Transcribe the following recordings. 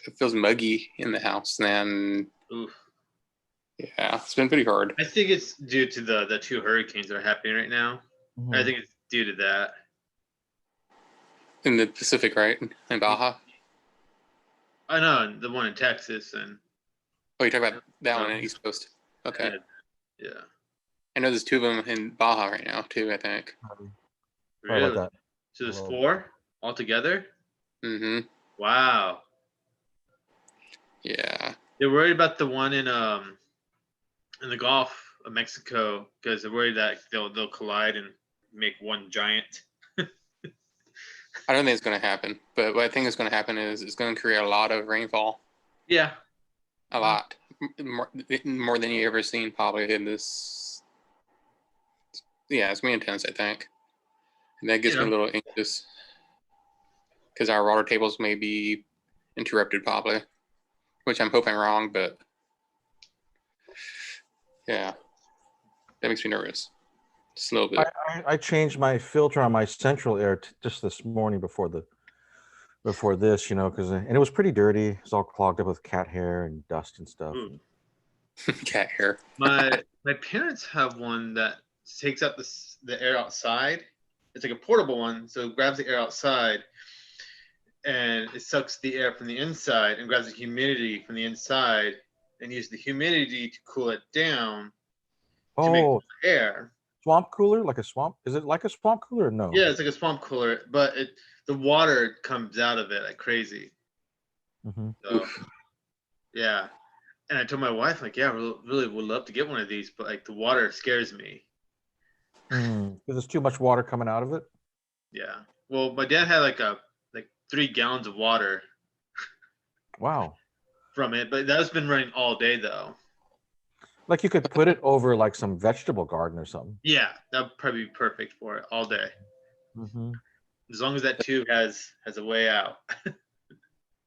it feels muggy in the house. Then Oof. yeah, it's been pretty hard. I think it's due to the two hurricanes that are happening right now. Mhm. I think it's due to that. In the Pacific, right? In Baja. I know the one in Texas and Oh, you talk about that one in the East Coast. Okay. yeah. I know there's two of them in Baja right now too. I think. Sorry Really? about that. So there's Hello. 4 altogether? Mm-hmm. Wow. Yeah. They're worried about the one in the Gulf of Mexico because they're worried that they'll collide and make one giant. I don't think it's going to happen, but what I think is going to happen is it's going to create a lot of rainfall. Yeah. A lot. More than you ever seen probably in this. Yeah, it's going to be intense, I think. And that gets me a little anxious because our water tables may be interrupted probably, which I'm hoping wrong, but yeah, that makes me nervous. Just a little bit. I changed my filter on my central air just this morning before this, you know, because and it was pretty dirty. It's all clogged up with cat hair and dust and stuff. Cat hair. My parents have one that takes up the air outside. It's like a portable one, so it grabs the air outside and it sucks the air from the inside and grabs the humidity from the inside and uses the humidity to cool it down to make air. Swamp cooler, like a swamp? Is it like a swamp cooler or no? Yeah, it's like a swamp cooler, but the water comes out of it like crazy. Mm-hmm. So, yeah. And I told my wife, like, yeah, we really would love to get one of these, but like the water scares me. Because there's too much water coming out of it. Yeah. Well, my dad had like 3 gallons of water. Wow. From it, but that's been running all day though. Like you could put it over like some vegetable garden or something. Yeah, that'd probably be perfect for it all day. Mm-hmm. As long as that tube has a way out.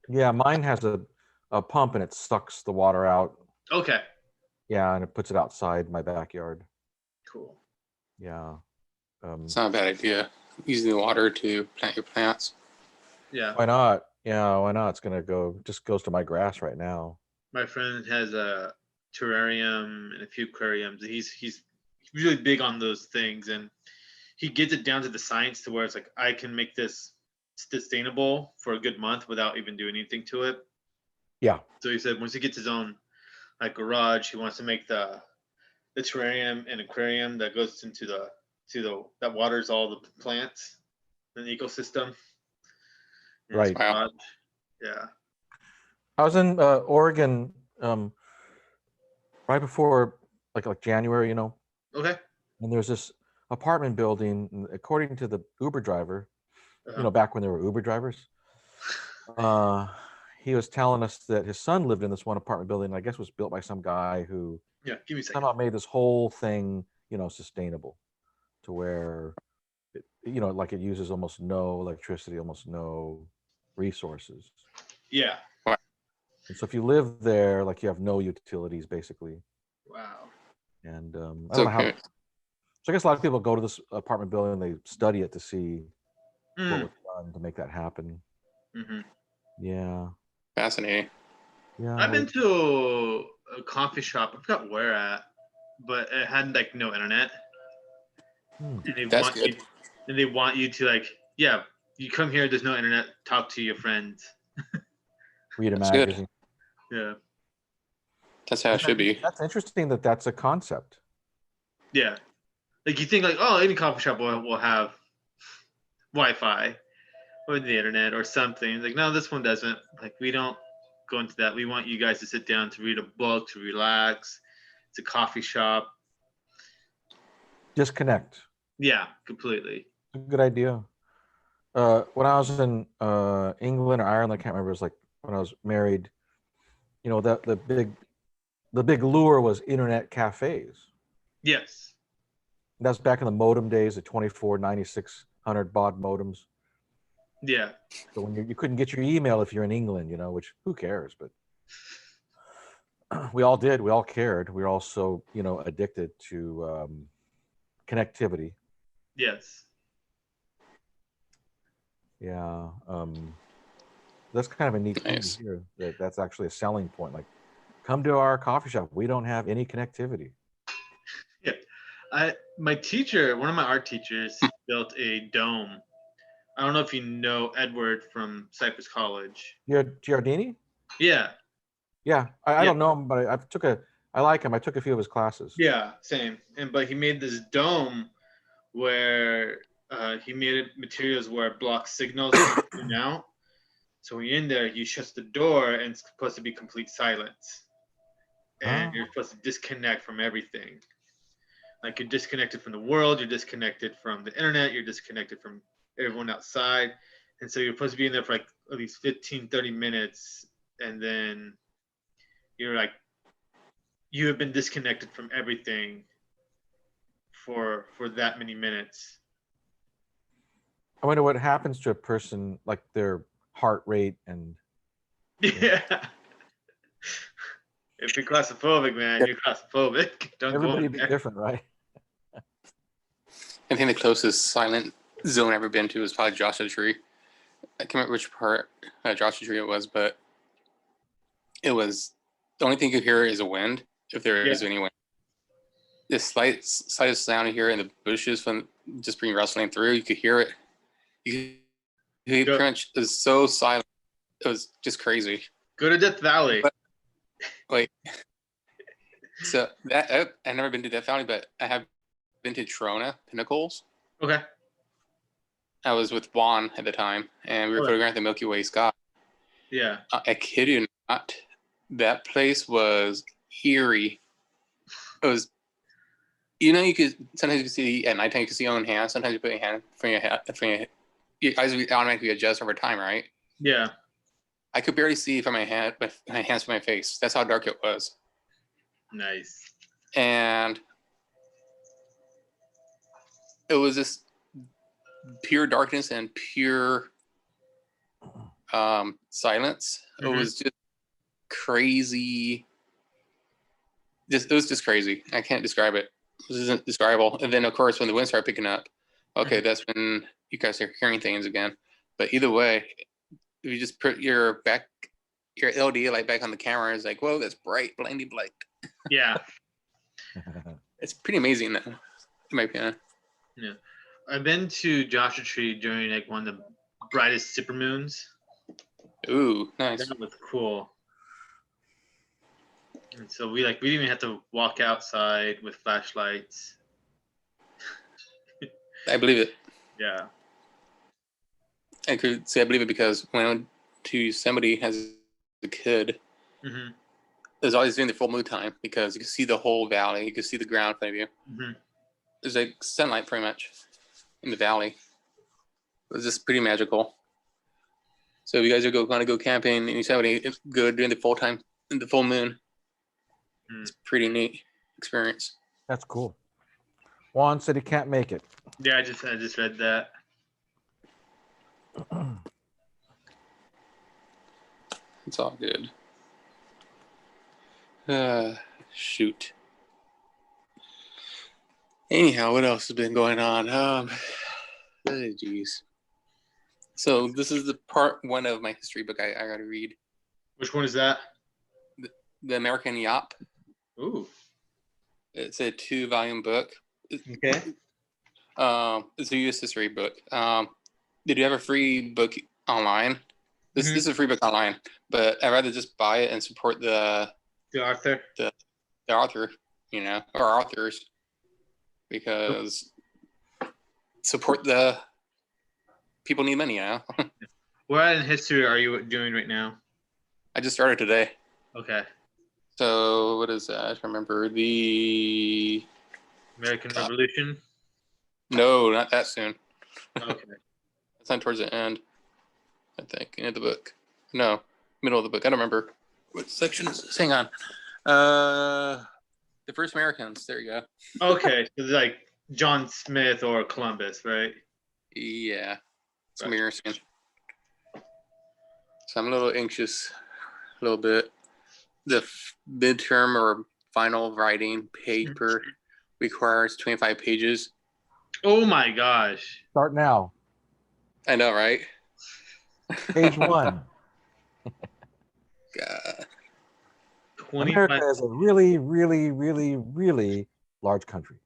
Yeah, mine has a pump and it sucks the water out. Okay. Yeah, and it puts it outside my backyard. Cool. Yeah. It's not a bad idea. Using the water to plant your plants. Yeah. Why not? Yeah, why not? It's gonna just goes to my grass right now. My friend has a terrarium and a few aquariums. He's really big on those things, and he gets it down to the science to where it's like I can make this sustainable for a good month without even doing anything to it. Yeah. So he said once he gets his own like garage, he wants to make the terrarium and aquarium that goes into that waters all the plants in the ecosystem. And right. Wow. Yeah. I was in Oregon right before like January, you know. Okay. And there's this apartment building, and according to the Uber driver, you know, back when there were Uber drivers, he was telling us that his son lived in this one apartment building. I guess was built by some guy who give me a second. somehow made this whole thing, you know, sustainable to where, you know, like it uses almost no electricity, almost no resources. Yeah. And so if you live there, like you have no utilities basically. Wow. And I don't know how. So I guess a lot of people go to this apartment building and they study it to see what was done to make that happen. Mm-hmm. Yeah. Fascinating. Yeah. I've been to a coffee shop. I forgot where at, but it had like no internet. And they want you to like, yeah, you come here. There's no internet. Talk to your friends. Read a magazine. Yeah. That's how it should be. That's interesting that that's a concept. Yeah. Like you think like, oh, any coffee shop will have Wi-Fi or the internet or something. Like, no, this one doesn't. Like, we don't go into that. We want you guys to sit down to read a book, to relax. It's a coffee shop. Disconnect. Yeah, completely. Good idea. When I was in England or Ireland, I can't remember. It was like when I was married. You know, that the big lure was internet cafes. Yes. That's back in the modem days, the 24, 9600 baud modems. Yeah. So when you couldn't get your email if you're in England, you know, which who cares? But we all did. We all cared. We were all so, you know, addicted to connectivity. Yes. Yeah. That's kind of a neat thing Nice. to hear. That's actually a selling point. Like, come to our coffee shop. We don't have any connectivity. Yeah. My teacher, one of my art teachers, built a dome. I don't know if you know Edward from Cypress College. Giardini? Yeah. Yeah, I Yeah. don't know him, but I like him. I took a few of his classes. Yeah, same. But he made this dome where he made it materials where it blocks signals from in and out. So when you're in there, you shut the door and it's supposed to be complete silence. And Ah. you're supposed to disconnect from everything. Like you're disconnected from the world, you're disconnected from the internet, you're disconnected from everyone outside. And so you're supposed to be in there for like at least 15, 30 minutes. And then you're like, you have been disconnected from everything for that many minutes. I wonder what happens to a person, like their heart rate and Yeah. If you're claustrophobic, man, you're claustrophobic. Don't go everybody in be there. different, right? I think the closest silent zone I've ever been to was probably Joshua Tree. I can't remember which part Joshua Tree it was, but it was the only thing you could hear is a wind, if there is any wind. The slightest sound you hear in the bushes from just being rustling through, you could hear it. You pretty much it was so silent. It was just crazy. Go to Death Valley. But, wait. So I've never been to Death Valley, but I have been to Trona Pinnacles. Okay. I was with Juan at the time, and we were photographing the Milky Way sky. Yeah. I kid you not, that place was eerie. It was, you could sometimes you can see at nighttime you can see your own hand. Sometimes you put your hand from your head, your eyes automatically adjust over time, right? Yeah. I could barely see from my hands from my face. That's how dark it was. Nice. And it was just pure darkness and pure silence. It was just crazy. It was just crazy. I can't describe it. This isn't describable. And then, of course, when the wind started picking up, okay, that's when you guys are hearing things again. But either way, if you just put your LD light back on the camera, it's like, whoa, that's bright, blinding light. Yeah. It's pretty amazing, though, in my opinion. Yeah. I've been to Joshua Tree during like one of the brightest supermoons. Ooh, nice. That was cool. And so we didn't even have to walk outside with flashlights. I believe it. Yeah. I could say I believe it because when I went to Yosemite as a kid, it was always during the full moon time because you could see the whole valley. You could see the ground in front of you. There's like sunlight pretty much in the valley. It was just pretty magical. So if you guys are going to go camping in Yosemite, it's good during the full moon. It's a pretty neat experience. That's cool. Juan said he can't make it. Yeah, I just read that. It's all good. Shoot. Anyhow, what else has been going on? Geez. So this is the part one of my history book I got to read. Which one is that? The American Yop. Ooh. It's a 2-volume book. Okay. It's a U.S. history book. Did you have a free book online? This is a free book online, but I'd rather just buy it and support the author. The author, or authors, because support the people need money, What in history are you doing right now? I just started today. Okay. So what is that? I remember the American Revolution? No, not that soon. Okay. It's not towards the end, I think, end of the book. No, middle of the book. I don't remember what section is this. Hang on. The First Americans. There you go. Okay, so it's like John Smith or Columbus, right? Yeah, it's American. So I'm a little anxious, a little bit. The midterm or final writing paper requires 25 pages. Oh my gosh. Start now. I know, right? Page 1. God. 25. America is a really, really, really, really large country.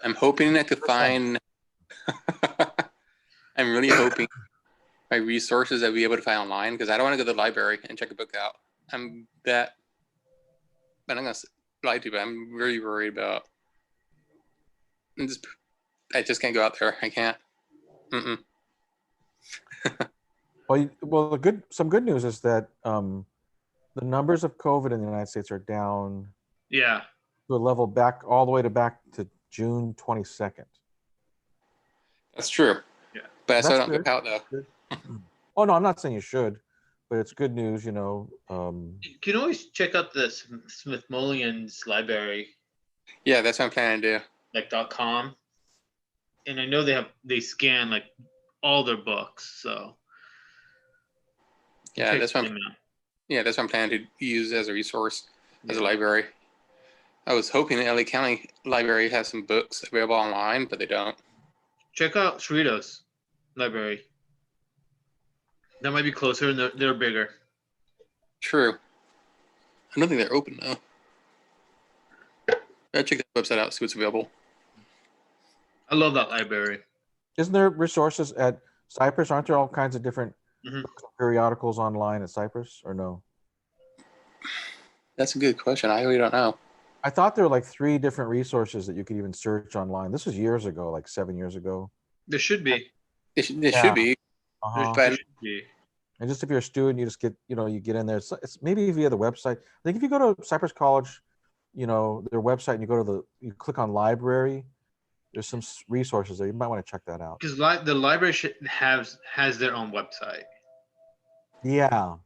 I'm hoping I could find. I'm really hoping my resources I'll be able to find online because I don't want to go to the library and check a book out. I'm not gonna lie to you, but I'm really worried about. I just can't go out there. I can't. Mm-mm. Well, some good news is that the numbers of COVID in the United States are down Yeah. to a level all the way back to June 22nd. That's true. Yeah. But I still That's don't good. go out though. Oh no, I'm not saying you should, but it's good news, you know. You can always check out the Smithsonian's library, Yeah, that's what I'm planning to do. like .com, and I know they scan like all their books, so Yeah, check that's what them out. that's what I'm planning to use as a resource as a Yeah. library. I was hoping the LA County Library has some books available online, but they don't. Check out Cerritos Library. That might be closer, and they're bigger. True. I don't think they're open though. I'll check that website out, see what's available. I love that library. Isn't there resources at Cypress? Aren't there all kinds of different Mhm. periodicals online at Cypress, or no? That's a good question. I really don't know. I thought there were like 3 different resources that you could even search online. This was years ago, like 7 years ago. There should be. It Yeah. should be. Uh-huh. But There should be. And just if you're a student, you just get, you get in there. It's maybe via the website. I think if you go to Cypress College, their website, and you click on library, there's some resources there. You might want to check that out. Because the library has their own website. Yeah.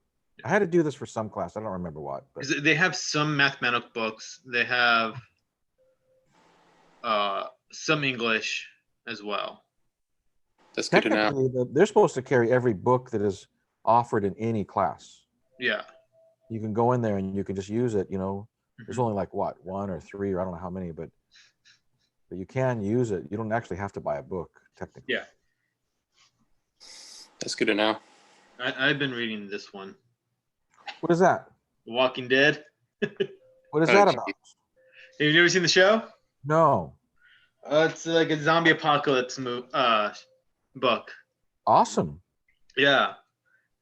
I had to do this for some class. I don't remember what. But 'Cause they have some mathematical books. They have some English as well. that's good to know. technically, they're supposed to carry every book that is offered in any class. Yeah. You can go in there and you can just use it. There's Mhm. only like what, 1 or 3, or I don't know how many, but you can use it. You don't actually have to buy a book technically. Yeah. That's good to know. I've been reading this one, What is that? The Walking Dead. What is Oh, that gee. about? Have you ever seen the show? No. It's like a zombie apocalypse book. Awesome. Yeah.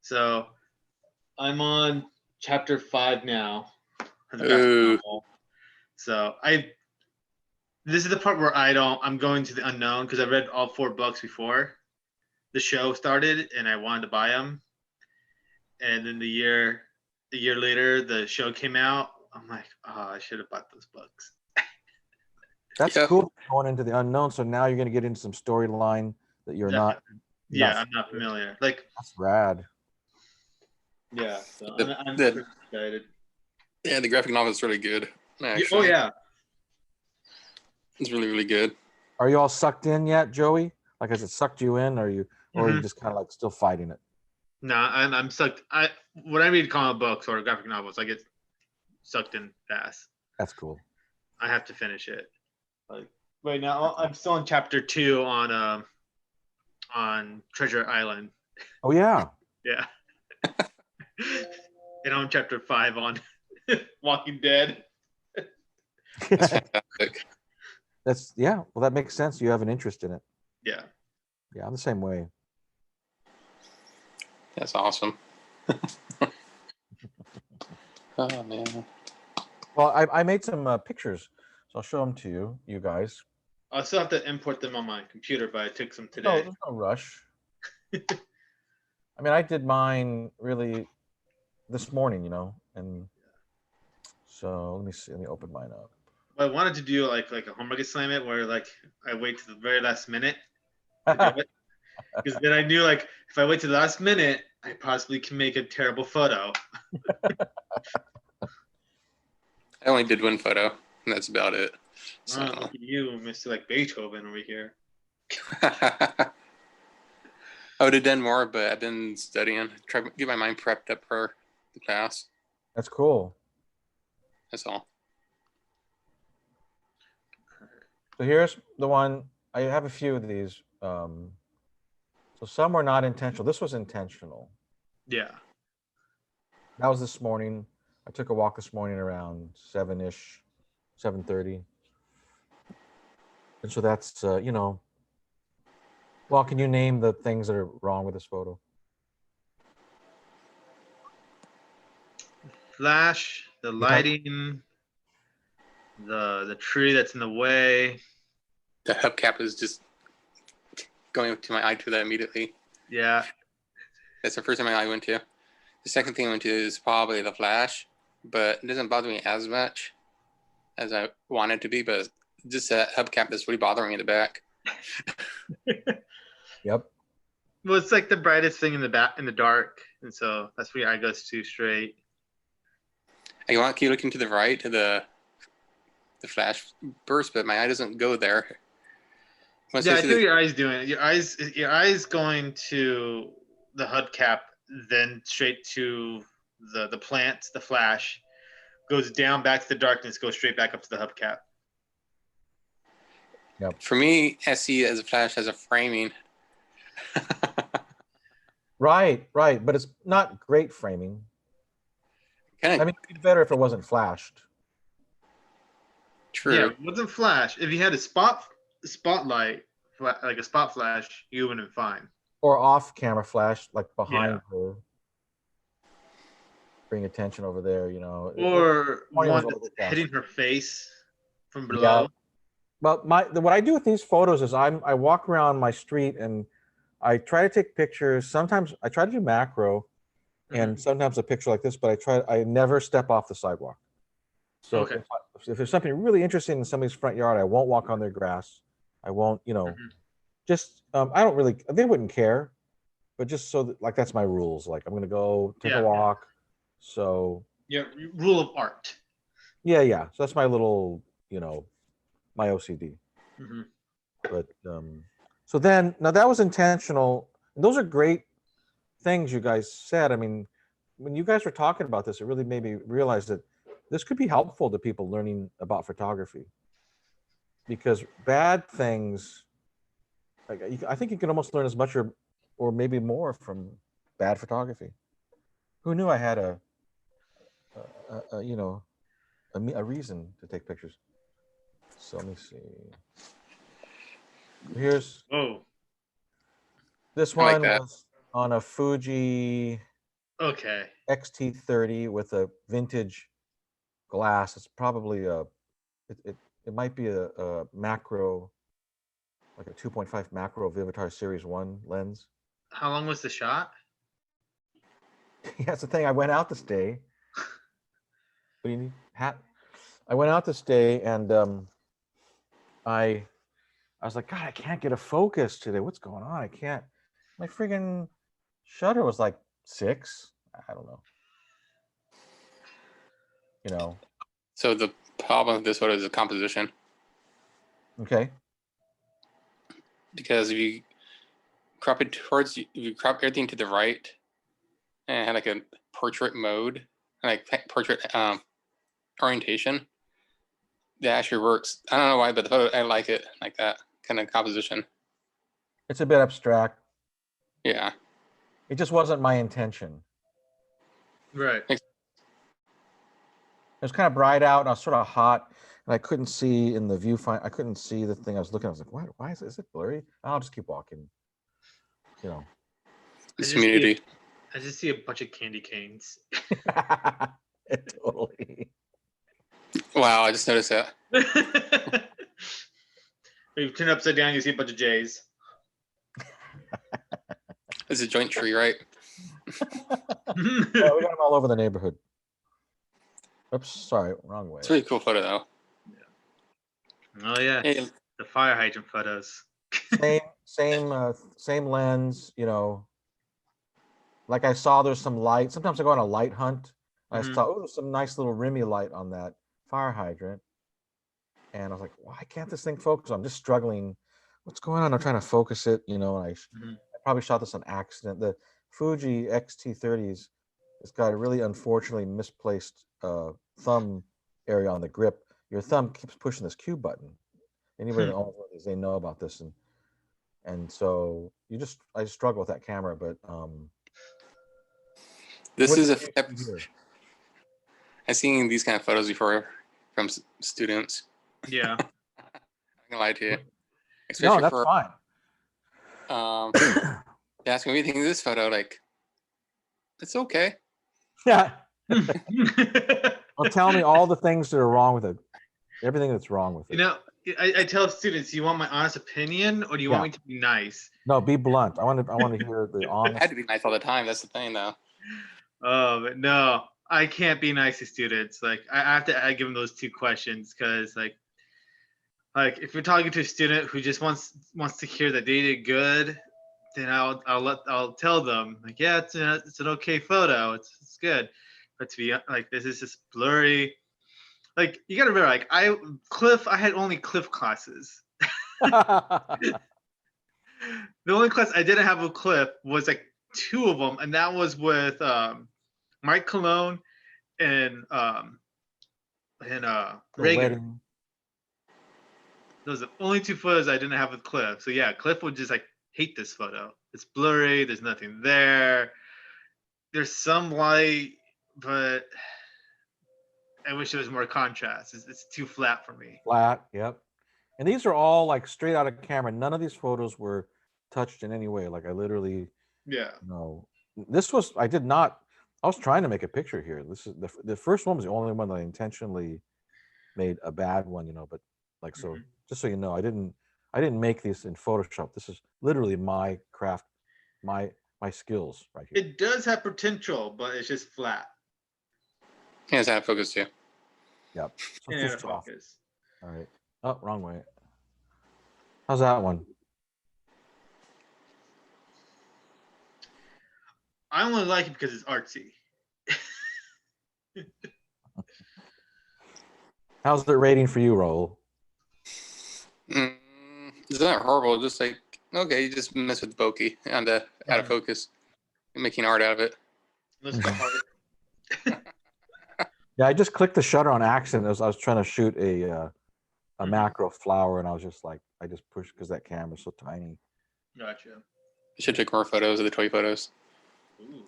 So I'm on chapter 5 now. of the graphic Ooh. novel. So this is the part where I'm going to the unknown because I read all 4 books before the show started and I wanted to buy them. And then a year later, the show came out. I'm like, oh, I should have bought those books. That's Yeah. cool, going into the unknown. So now you're going to get into some storyline that you're not. Yeah, I'm not familiar. Like, That's rad. yeah, so I'm The- pretty excited. Yeah, the graphic novel is really good. Oh Actually, yeah, it's really, really good. Are you all sucked in yet, Joey? Like, has it sucked you in, or are you Mhm. just kind of like still fighting it? no, I'm sucked. When I read comic books or graphic novels, I get sucked in fast. That's cool. I have to finish it. Like right now, I'm still on chapter 2 on Treasure Island. Oh yeah. Yeah. And I'm on chapter 5 on Walking Dead. That's fantastic. Yeah. Well, that makes sense. You have an interest in it. Yeah. Yeah, I'm the same way. That's awesome. Oh man. Well, I made some pictures, so I'll show them to you guys. I still have to import them on my computer, but I took some No, today. there's no rush. I mean, I did mine really this morning, and so let me see. Let me open mine up. I wanted to do like a homework assignment where like I wait to the very last minute to do it. Because then I knew like if I wait to the last minute, I possibly can make a terrible photo. I only did 1 photo, and that's about it. So. Look at you, Mr. like Beethoven over here. I would have done more, but I've been studying, try to get my mind prepped up for the class. That's cool. That's all. So here's the one. I have a few of these. So some were not intentional. This was intentional. Yeah. That was this morning. I took a walk this morning around 7-ish, 7:30. And so that's, well, can you name the things that are wrong with this photo? Flash, the lighting, the tree that's in the way. The hubcap is just going up to my eye to that immediately. Yeah. That's the first thing my eye went to. The second thing I went to is probably the flash, but it doesn't bother me as much as I want it to be, but just that hubcap that's really bothering me in the back. Yep. Well, it's like the brightest thing in the dark, and so that's where your eye goes to straight. I want to keep looking to the right to the flash burst, but my eye doesn't go there. Once Yeah, I I see see what the, your eye's doing. Your eyes going to the hubcap, then straight to the plant, the flash, goes down back to the darkness, goes straight back up to the hubcap. for me, I see it as a flash as a framing. Right. But it's not great framing. Kind I of mean, it'd be better if it wasn't flashed. true. Yeah, it wasn't flash. If you had a spotlight, like a spot flash, you would have been fine. Or off-camera flash, like behind Yeah. her. Bring attention over there, Or Point was one over the that's desk. hitting her face from below. Well, what I do with these photos is I walk around my street and I try to take pictures. Sometimes I try to do macro, and sometimes a picture like this, but I never step off the sidewalk. So Okay. if there's something really interesting in somebody's front yard, I won't walk on their grass. I won't, just I don't really. They wouldn't care, but just so that, like, that's my rules. Like, I'm gonna go take a walk. So Yeah, rule of art. yeah. So that's my little, my OCD. Mm-hmm. But so then now that was intentional. And those are great things you guys said. I mean, when you guys were talking about this, it really made me realize that this could be helpful to people learning about photography, because bad things, like, I think you can almost learn as much or maybe more from bad photography. Who knew I had a reason to take pictures? So let me see. Here's this I like one that. was on a Fuji Okay. XT30 with a vintage glass. It's probably it might be a macro, like a 2.5 macro Vivitar Series 1 lens. How long was the shot? Yeah, that's the thing. I went out this day. What do you need? Hat? I went out this day and I was like, God, I can't get a focus today. What's going on? I can't. My friggin' shutter was like 6. I don't know. So the problem with this photo is the composition. Okay. Because if you crop it if you crop everything to the right and have like a portrait mode, like portrait orientation, that actually works. I don't know why, but the photo, I like it like that kind of composition. It's a bit abstract. Yeah. It just wasn't my intention. Right. It was kind of bright out and I was sort of hot and I couldn't see in the viewfinder. I couldn't see the thing I was looking at. I was like, what? Why is it blurry? I'll just keep walking. This humidity. I just see a bunch of candy canes. Totally. Wow, I just noticed that. You turn it upside down, you see a bunch of J's. It's a joint tree, right? Yeah, we got them all over the neighborhood. Oops, sorry, wrong way. It's a really cool photo, though. Oh yeah, Hey, the fire hydrant photos. Same lens. Like I saw there's some light. Sometimes I go on a light hunt. I saw there's some nice little Remy light on that fire hydrant, and I was like, why can't this thing focus? I'm just struggling. What's going on? I'm trying to focus it. And I probably shot this on accident. The Fuji XT30s, it's got a really unfortunately misplaced thumb area on the grip. Your thumb keeps pushing this Q button. Anybody that owns one of these, they know about this, and so I just struggle with that camera. But This What is a. do you see here? I've seen these kind of photos before from students. Yeah. I'm not gonna lie to you. No, Especially that's for fine. they ask me, what do you think of this photo? Like, it's okay. Yeah. Well, tell me all the things that are wrong with it. Everything that's wrong with You it. know, I tell students, you want my honest opinion or do you want me to be nice? No, be blunt. I want to hear the I honest. had to be nice all the time. That's the thing, though. Oh, but no, I can't be nice to students. Like I have to I give them those two questions because like if you're talking to a student who just wants to hear that they did good, then I'll tell them like, yeah, it's an okay photo, it's good, but to be like this is just blurry. Like you gotta remember, like I had only Cliff classes. The only class I didn't have with Cliff was like two of them, and that was with Mike Cologne and The Reagan. wedding. Those are the only two photos I didn't have with Cliff. So yeah, Cliff would just like hate this photo. It's blurry. There's nothing there. There's some light, but I wish there was more contrast. It's too flat for me. Flat. Yep. And these are all like straight out of camera. None of these photos were touched in any way. Like I literally, Yeah. this was, I was trying to make a picture here. This is the first one was the only one that I intentionally made a bad one, but like, so Mhm. just so you know, I didn't make these in Photoshop. This is literally my craft, my skills right here. It does have potential, but it's just flat. Yeah, it's out of focus too. Yep. So And it's out of just off. focus. All right. Oh, wrong way. How's that one? I only like it because it's artsy. How's the rating for you, Raul? It's not horrible. Just like, okay, you just mess with bokeh and out of focus, and making art out of it. Let's go hard. Yeah, I just clicked the shutter on accident. I was trying to shoot a Mhm. macro flower, and I was just like, I just pushed because that camera's so tiny. Gotcha. I should take more photos of the toy photos. Ooh.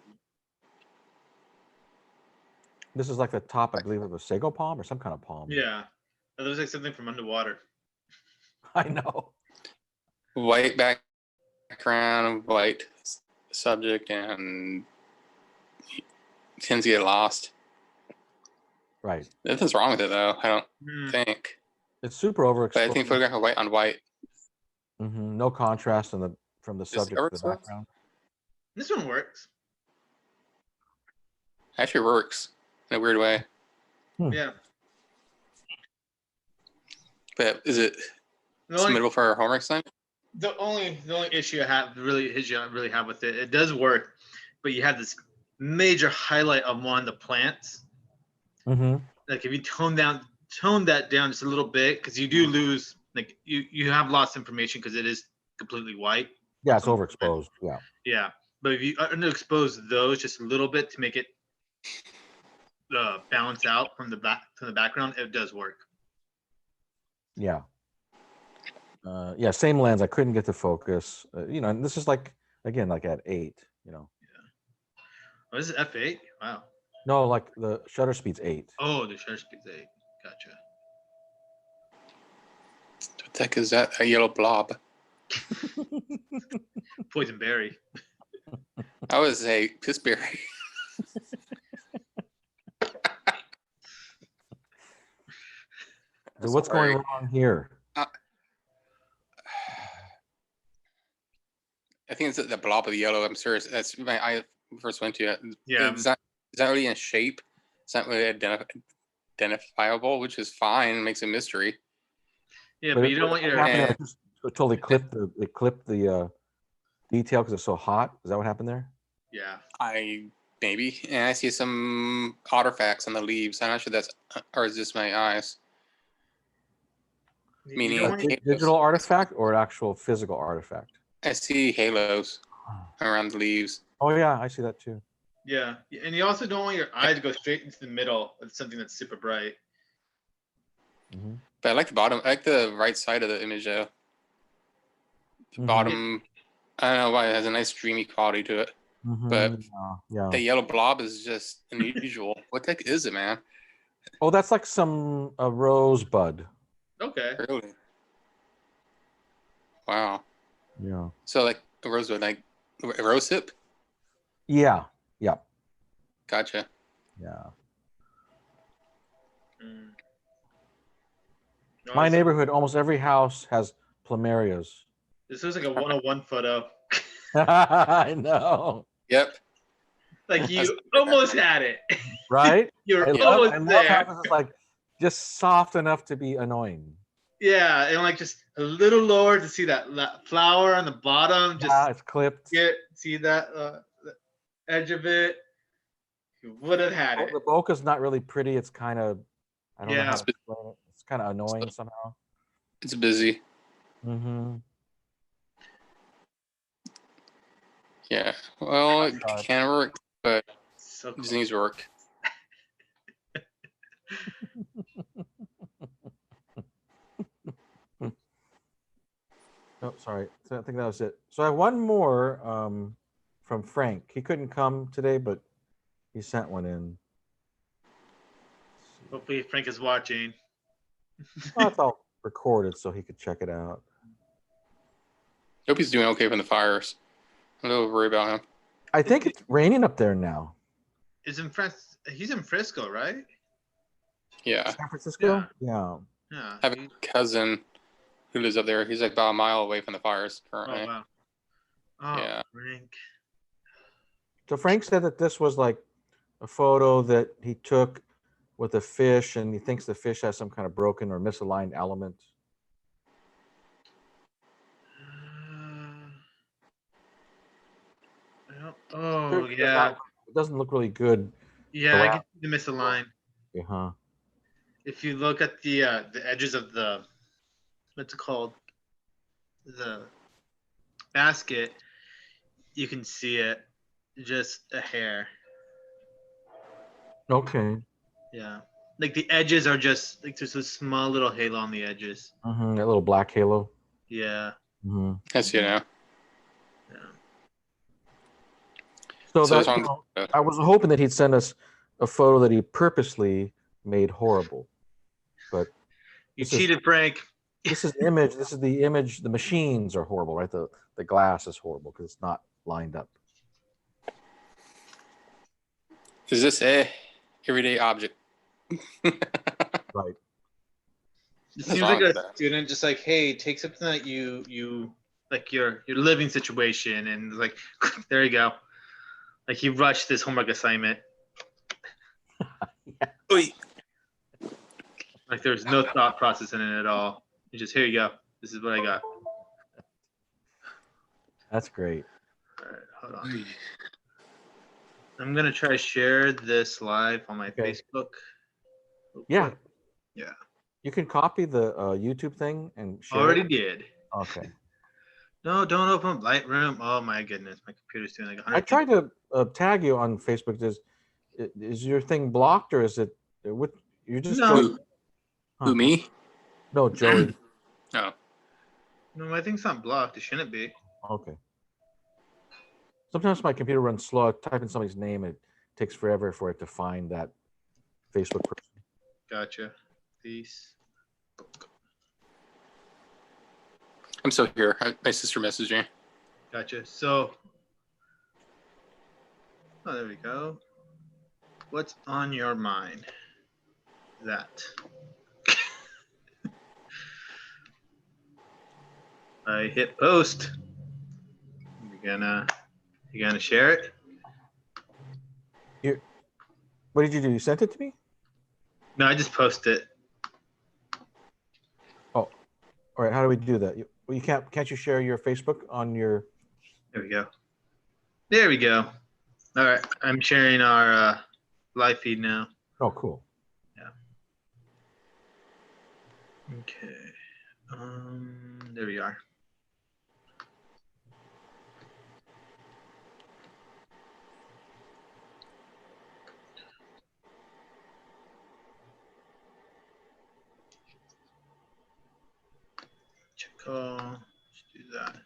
This is like the top, I believe, of a sago palm or some kind of palm. Yeah. That looks like something from underwater. I know. White background, white subject, and tends to get lost. Right. Nothing's wrong with it though. I don't Hmm. think. It's super overexposed. But I think photographing white on white. No contrast from the subject to the overexposed? background. This one works. Actually works in a weird way. Yeah. But is it The only, submittable for our homework assignment? the only issue I have really have with it, it does work, but you have this major highlight of one of the plants. Mm-hmm. Like if you tone that down just a little bit, because you do lose, like you have lost information because it is completely white. Yeah, it's overexposed. Yeah. Yeah, but if you underexpose those just a little bit to make it balance out from the background, it does work. Yeah. Yeah, same lens. I couldn't get the focus. And this is like, again, like at 8. Oh, this is f8. Wow. No, like the shutter speed's 8. Oh, the shutter speed's 8. Gotcha. What the heck is that? A yellow blob. Poison berry. I would say pissberry. So what's going wrong here? I think it's the blob of the yellow. I'm serious. That's my I first went to it. Yeah. It's not really in shape. It's not really identifiable, which is fine. It makes a mystery. Yeah, but you don't want what your happened there? Just totally clipped the detail because it's so hot. Is that what happened there? yeah. Maybe, and I see some artifacts on the leaves. I'm not sure that's, or is this my eyes? You Meaning don't want your- Digital artifact or an actual physical artifact? I see halos around the leaves. Oh yeah, I see that too. yeah, and you also don't want your eye to go straight into the middle of something that's super bright. Mm-hmm. But I like the bottom. I like the right side of the image though. The Mhm. bottom, I don't know why it has a nice dreamy quality to it. But Yeah. that yellow blob is just unusual. What the heck is it, man? Oh, that's like some a rosebud. Okay. Really? Wow. Yeah. So like a rosewood, like a rose hip? Yeah. Yeah. Gotcha. Yeah. Mm. My Honestly, neighborhood, almost every house has plumerias. this was like a 101 photo. I know. Yep. Like That's you almost had it. Right? You're I love almost I love how there. this is like just soft enough to be annoying. Yeah, and like just a little lower to see that flower on the bottom. Just Yeah, it's clipped. see that the edge of it. You would have had it. The bokeh's not really pretty. It's kind of, I don't know how Yeah. to explain it. It's kind of annoying somehow. It's busy. Mm-hmm. Yeah. Well, it tried. can work, but So it close. just needs work. Oh, sorry. So I think that was it. So I have one more from Frank. He couldn't come today, but he sent one in. Hopefully Frank is watching. Oh, it's all recorded so he could check it out. Hope he's doing okay from the fires. I'm a little worried about him. I think it's raining up there now. Is in he's in Frisco, right? Yeah. San Francisco? Yeah. I have a cousin who lives up there. He's like about a mile away from the fires Oh currently. wow. Oh, Yeah. Frank. So Frank said that this was like a photo that he took with a fish, and he thinks the fish has some kind of broken or misaligned element. Oh It yeah. doesn't look really good. Yeah, I can see the misaligned. Uh-huh. If you look at the edges of the what's it called? The basket, you can see it. Just a hair. Okay. Yeah. Like the edges are just like there's a small little halo on the edges. Mm-hmm. That little black halo. Yeah. Mm-hmm. That's, you know. Yeah. So So that this one, I was hoping that he'd send us a photo that he purposely made horrible, but You This is- cheated, Frank. this is image. This is the image. The machines are horrible, right? The glass is horrible because it's not lined up. is this a everyday object? Right. It What's seems wrong like with a that? student just like, hey, take something that you like your living situation and like there you go. Like he rushed this homework assignment. Oy. Like there's no thought process in it at all. You just here you go. This is what I got. That's great. All right, hold on. I'm gonna try to share this live on my Okay. Facebook. Yeah. Yeah. You can copy the YouTube thing and share Already it. did. Okay. No, don't open Lightroom. Oh my goodness, my computer's doing like 100. I tried to tag you on Facebook. Is your thing blocked or is it? What you're just No. joining? Who, me? No, Joey. Oh, No, my thing's not blocked. It shouldn't be. Okay. Sometimes my computer runs slow. I type in somebody's name and it takes forever for it to find that Facebook person. Gotcha. Peace. I'm still here. My sister messaged me. Gotcha. So, oh, there we go. What's on your mind? That. I hit post. You gonna share it? What did you do? You sent it to me? No, I just posted it. Oh, all right. How do we do that? You can't you share your Facebook on your? There we go. There we go. All right, I'm sharing our live feed now. Oh, cool. Okay. There we are. Check all. Let's do that.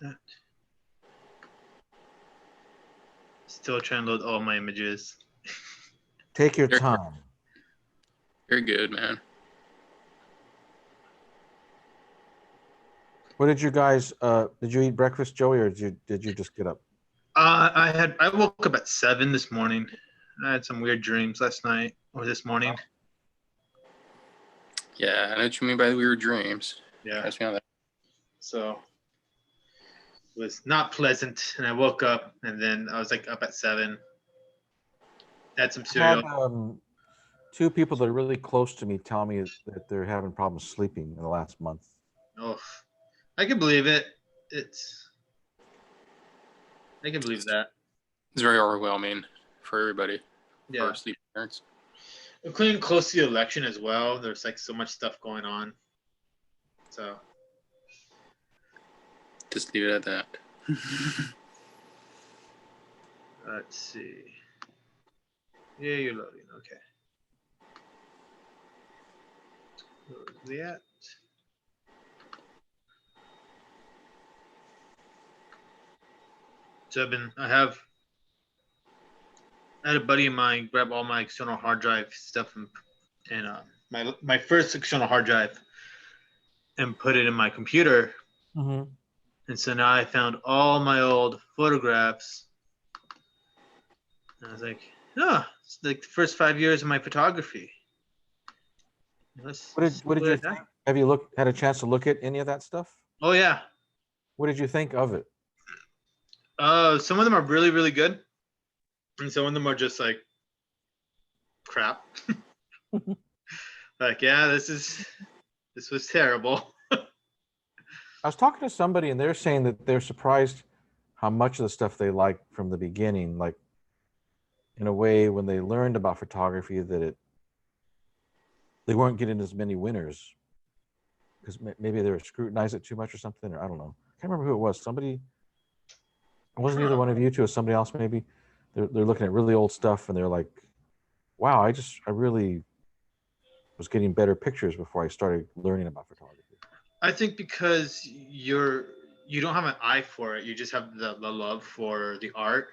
That. Still trying to load all my images. Take your Very- time. Very good, man. What did you guys? Did you eat breakfast, Joey, or did you just get up? I woke up at 7 this morning. I had some weird dreams last night or this morning. Yeah, I know what you mean by weird dreams. Yeah. Trust me on that. So it was not pleasant. And I woke up and then I was like up at 7. Had some I had cereal. two people that are really close to me tell me that they're having problems sleeping in the last month. Oh, I can believe it. I can believe that. It's very overwhelming for everybody. For Yeah. our sleep parents. Including close to the election as well. There's like so much stuff going on. So Just leave it at that. let's see. Yeah, you're loading. Okay. Where's the at? So I had a buddy of mine grab all my external hard drive stuff and my first external hard drive and put it in my computer. Mm-hmm. And so now I found all my old photographs. And I was like, oh, it's like the first 5 years of my photography. What did you think? Have you had a chance to look at any of that stuff? Oh yeah. What did you think of it? Some of them are really, really good. And some of them are just like crap. Like, yeah, this was terrible. I was talking to somebody and they're saying that they're surprised how much of the stuff they liked from the beginning, like in a way when they learned about photography that they weren't getting as many winners because maybe they were scrutinizing it too much or something, or I don't know. I can't remember who it was. Somebody, it wasn't either one of you two, or somebody else maybe. They're looking at really old stuff and they're like, wow, I really was getting better pictures before I started learning about photography. I think because you don't have an eye for it, you just have the love for the art,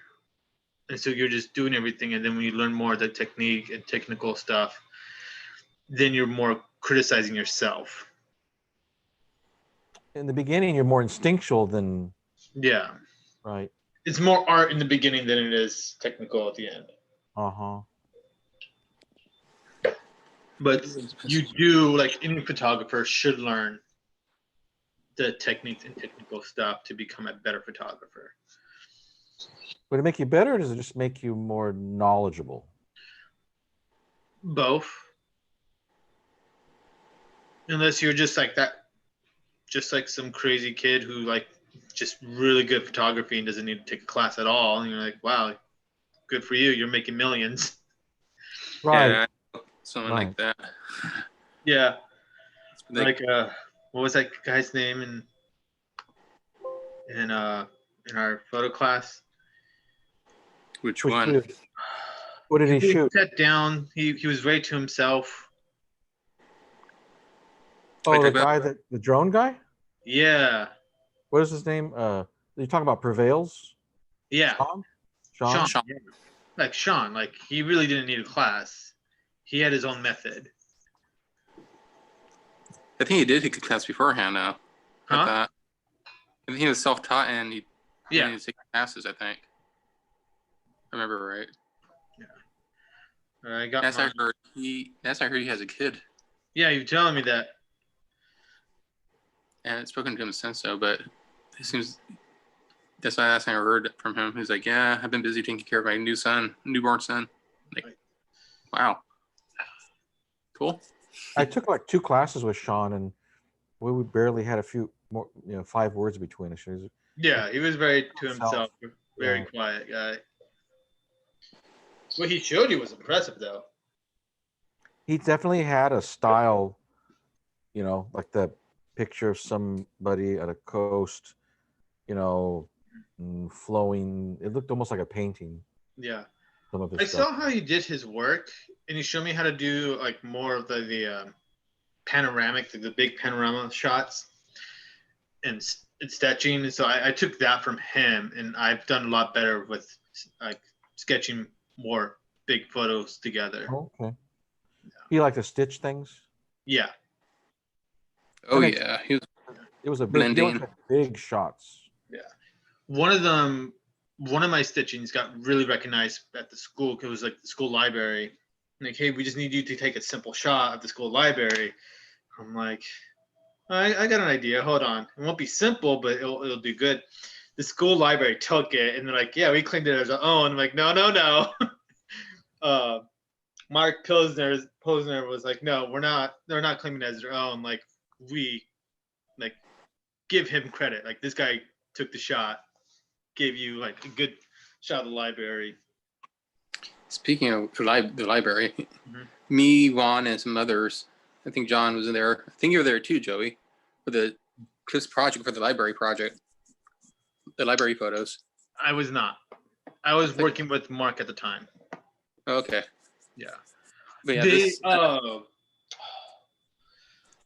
and so you're just doing everything. And then when you learn more of the technique and technical stuff, then you're more criticizing yourself. In the beginning, you're more instinctual than Yeah, right. it's more art in the beginning than it is technical at the end. Uh-huh. But you do, like any photographer should learn the techniques and technical stuff to become a better photographer. Would it make you better, or does it just make you more knowledgeable? Both. Unless you're just like that, just like some crazy kid who like just really good photography and doesn't need to take a class at all. And you're like, wow, good for you. You're making millions. Right. Yeah, something Right. like that. Yeah. Like, What was that guy's name in our photo class? which Which one? dude? What did he shoot? Sat down. He was right to himself. Oh, Wait, the about- guy the drone guy? Yeah. What is his name? You talking about Prevails? Yeah. Sean? Sean. Yeah. Like Sean, like he really didn't need a class. He had his own method. I think he did take a class beforehand now. Huh? I thought. I think he was self-taught and he Yeah. didn't take classes, I think. I remember right. I got That's mine. I heard he has a kid. Yeah, you're telling me that. And I've spoken to him since so, but it seems that's the last thing I heard from him. He's like, yeah, I've been busy taking care of my newborn son. Like, wow. Cool. I took like 2 classes with Sean, and we barely had a few more, 5 words between us. Yeah, he was very to Himself. himself, very Yeah. quiet guy. What he showed you was impressive, though. He definitely had a style, like the picture of somebody at a coast, flowing. It looked almost like a painting. Yeah, Some of his I stuff. saw how he did his work, and he showed me how to do like more of the panoramic, the big panorama shots, and sketching. And so I took that from him, and I've done a lot better with like sketching more big photos together. Okay. You like to stitch things? Yeah. Oh makes yeah, he was It was a big, you always blending. had big shots. One of them, one of my stitchings got really recognized at the school because it was like the school library. Like, hey, we just need you to take a simple shot of the school library. I'm like, I got an idea. Hold on. It won't be simple, but it'll do good. The school library took it and they're like, yeah, we claimed it as our own. I'm like, no. Mark Posner was like, no, they're not claiming it as their own. Like, we like give him credit. Like, this guy took the shot, gave you like a good shot of the library. Speaking of the library, Mhm. me, Juan, and some others. I think John was in there. I think you were there too, Joey, for the Cliff's project for the library project, the library photos. I was not. I was working with Mark at the time. Okay, Yeah. but yeah, They, this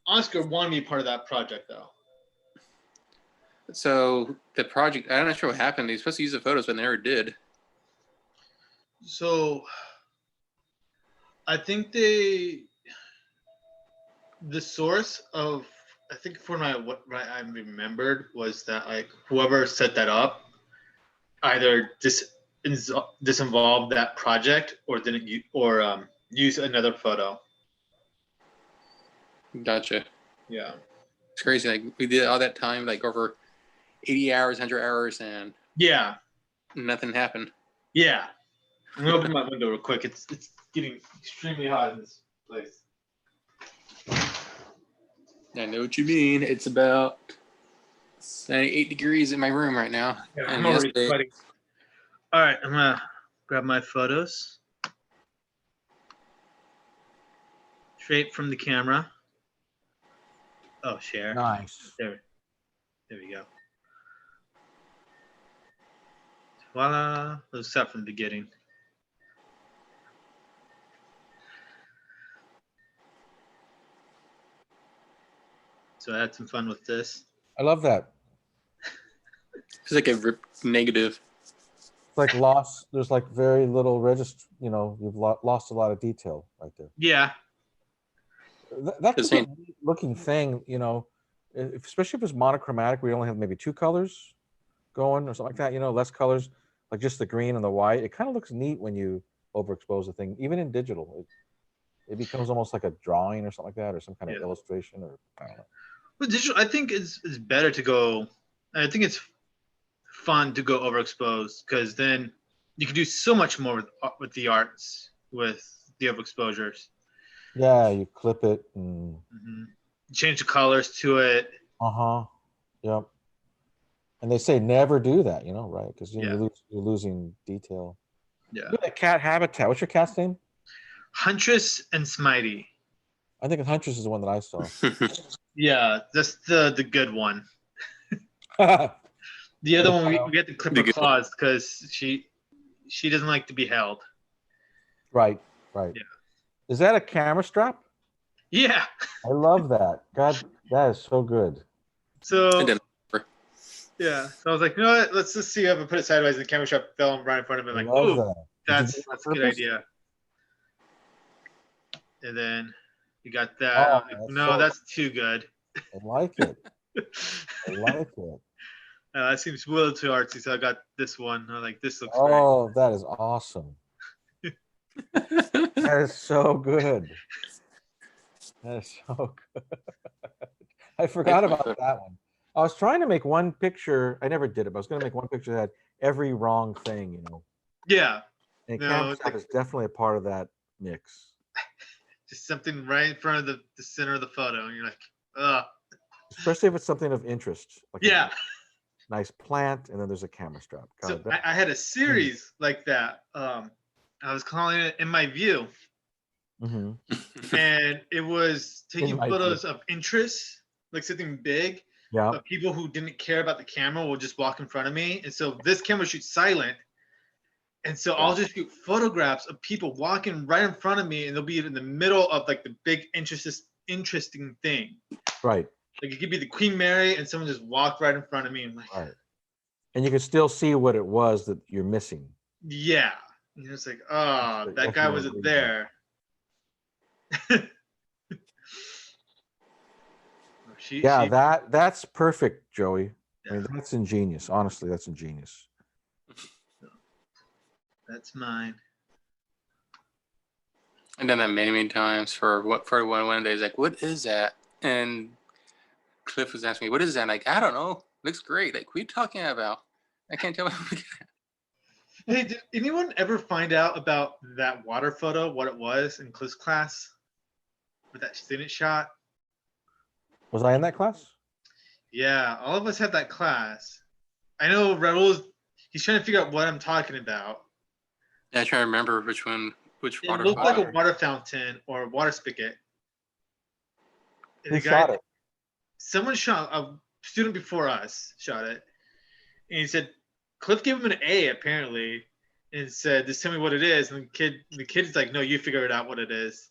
Oscar wanted me part of that project though. so the project. I'm not sure what happened. They were supposed to use the photos, but they never did. So I think the source of, I think for what I remembered was that like whoever set that up either disinvolved that project or didn't use another photo. Gotcha. Yeah. It's crazy. Like we did all that time, like over 80 hours, 100 hours, and Yeah. nothing happened. Yeah. I'm gonna open my window real quick. It's getting extremely hot in this place. I know what you mean. It's about 78 degrees in my room right now. Yeah, and I'm already yesterday, sweating. All right, I'm gonna grab my photos straight from the camera. Oh, share. Nice. There we go. Voila. Let's start from the beginning. So I had some fun with this. I love that. it's like a negative. It's like lost. There's like very little register. You know, you've lost a lot of detail right there. Yeah. That could The be a same. neat looking thing. You know, especially if it's monochromatic, where you only have maybe two colors going or something like that. You know, less colors, like just the green and the white. It kind of looks neat when you overexpose the thing, even in digital. It becomes almost like a drawing or something like that, or some kind of illustration, or I don't know. But digital, I think it's better to go. I think it's fun to go overexposed because then you can do so much more with the arts with the overexposures. Yeah, you clip it and change the colors to it. Yep. And they say never do that, you know, right? Because Yeah. you're losing detail. Yeah. Look at that cat habitat. What's your cat's name? Huntress and Smitey. I think Huntress is the one that I saw. Yeah, that's the good one. The other one we have to clip her claws because she doesn't like to be held. Right. Yeah. Is that a camera strap? Yeah. I love that. God, that is so good. So yeah. So I was like, you know what? Let's just see if I put it sideways and the camera strap fell right in front of me. I Like, love oh, that. that's a good idea. And then you got that. Oh, Like, no, that's too good. I like it. I like it. That seems a little too artsy, so I got this one. I like this looks Oh, that is awesome. That is so good. That is so good. I forgot about that one. I was trying to make one picture. I never did it, but I was going to make one picture that had every wrong thing, you know. Yeah. And camera strap is definitely a part of that mix. Just something right in front of the center of the photo, and you're like, ugh. Especially if it's something of interest. Like yeah. A nice plant, and then there's a camera strap. God, So I had a series like that. I was calling it In My View. And it was taking photos of interest, like something big. Yeah. But people who didn't care about the camera will just walk in front of me. And so this camera shoots silent. And so I'll just shoot photographs of people walking right in front of me, and they'll be in the middle of like the big interesting thing. Right. Like it could be the Queen Mary, and someone just walked right in front of me, and like, right. And you could still see what it was that you're missing. Yeah. And it's like, That's that guy really wasn't amazing. there. Yeah, She, that's perfect, Joey. I mean, yeah, that's ingenious. Honestly, that's ingenious. that's mine. I've done that many times for one day. He's like, what is that? And Cliff was asking me, what is that? I'm like, I don't know. Looks great. Like, what are you talking about? I can't tell. Hey, did anyone ever find out about that water photo, what it was in Cliff's class? With that student shot? Was I in that class? Yeah, all of us had that class. I know Raul's, he's trying to figure out what I'm talking about. Yeah, I try to remember which It water. looked like a water fountain or a water spigot. And Who the guy, shot it? someone shot, a student before us shot it. And he said, Cliff gave him an A apparently, and said, "Just tell me what it is." And the kid's like, "No, you figure it out what it is."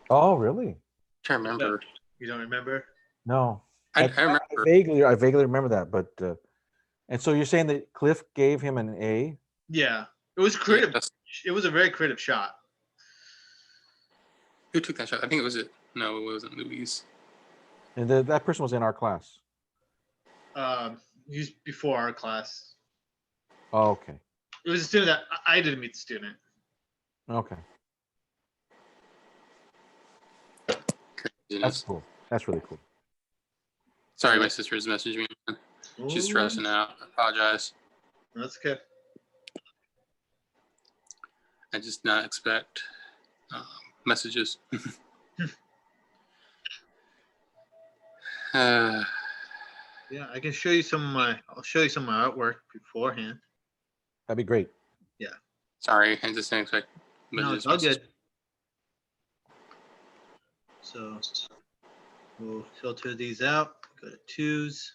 Oh, really? Try to remember. You don't remember? No. I I remember. vaguely remember that, but and so you're saying that Cliff gave him an A? Yeah, it was creative. Yes. It was a very creative shot. Who took that shot? I think it was it. No, it wasn't Louise. And that person was in our class. He was before our class. Oh, okay. It was a student that I didn't meet the student. Okay. That's Craziness. cool. That's really cool. Sorry, my sister's messaging me. She's stressing out. I apologize. That's okay. I just not expect messages. Yeah, I can show you some of my. I'll show you some of my artwork beforehand. That'd be great. Sorry, I just didn't expect No, it's messages. all good. So we'll filter these out. Go to twos.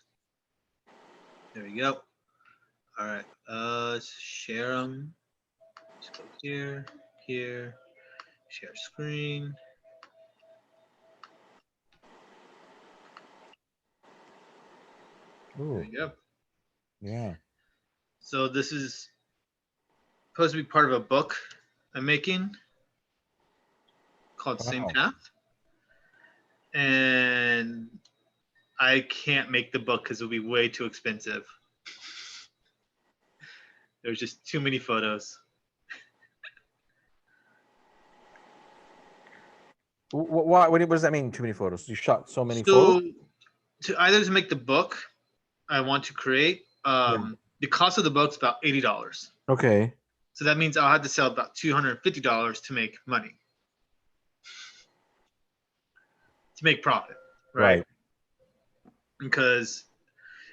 There we go. All right. Let's share them. Let's go here, here. Share screen. There Ooh, we go. yeah. So this is supposed to be part of a book I'm making called Same Wow. Path. And I can't make the book because it'll be way too expensive. There's just too many photos. What does that mean? Too many photos? You shot so many So photos? to either to make the book I want to create, the cost of the book's about $80. Okay. So that means I'll have to sell about $250 to make money. To make profit, right? Because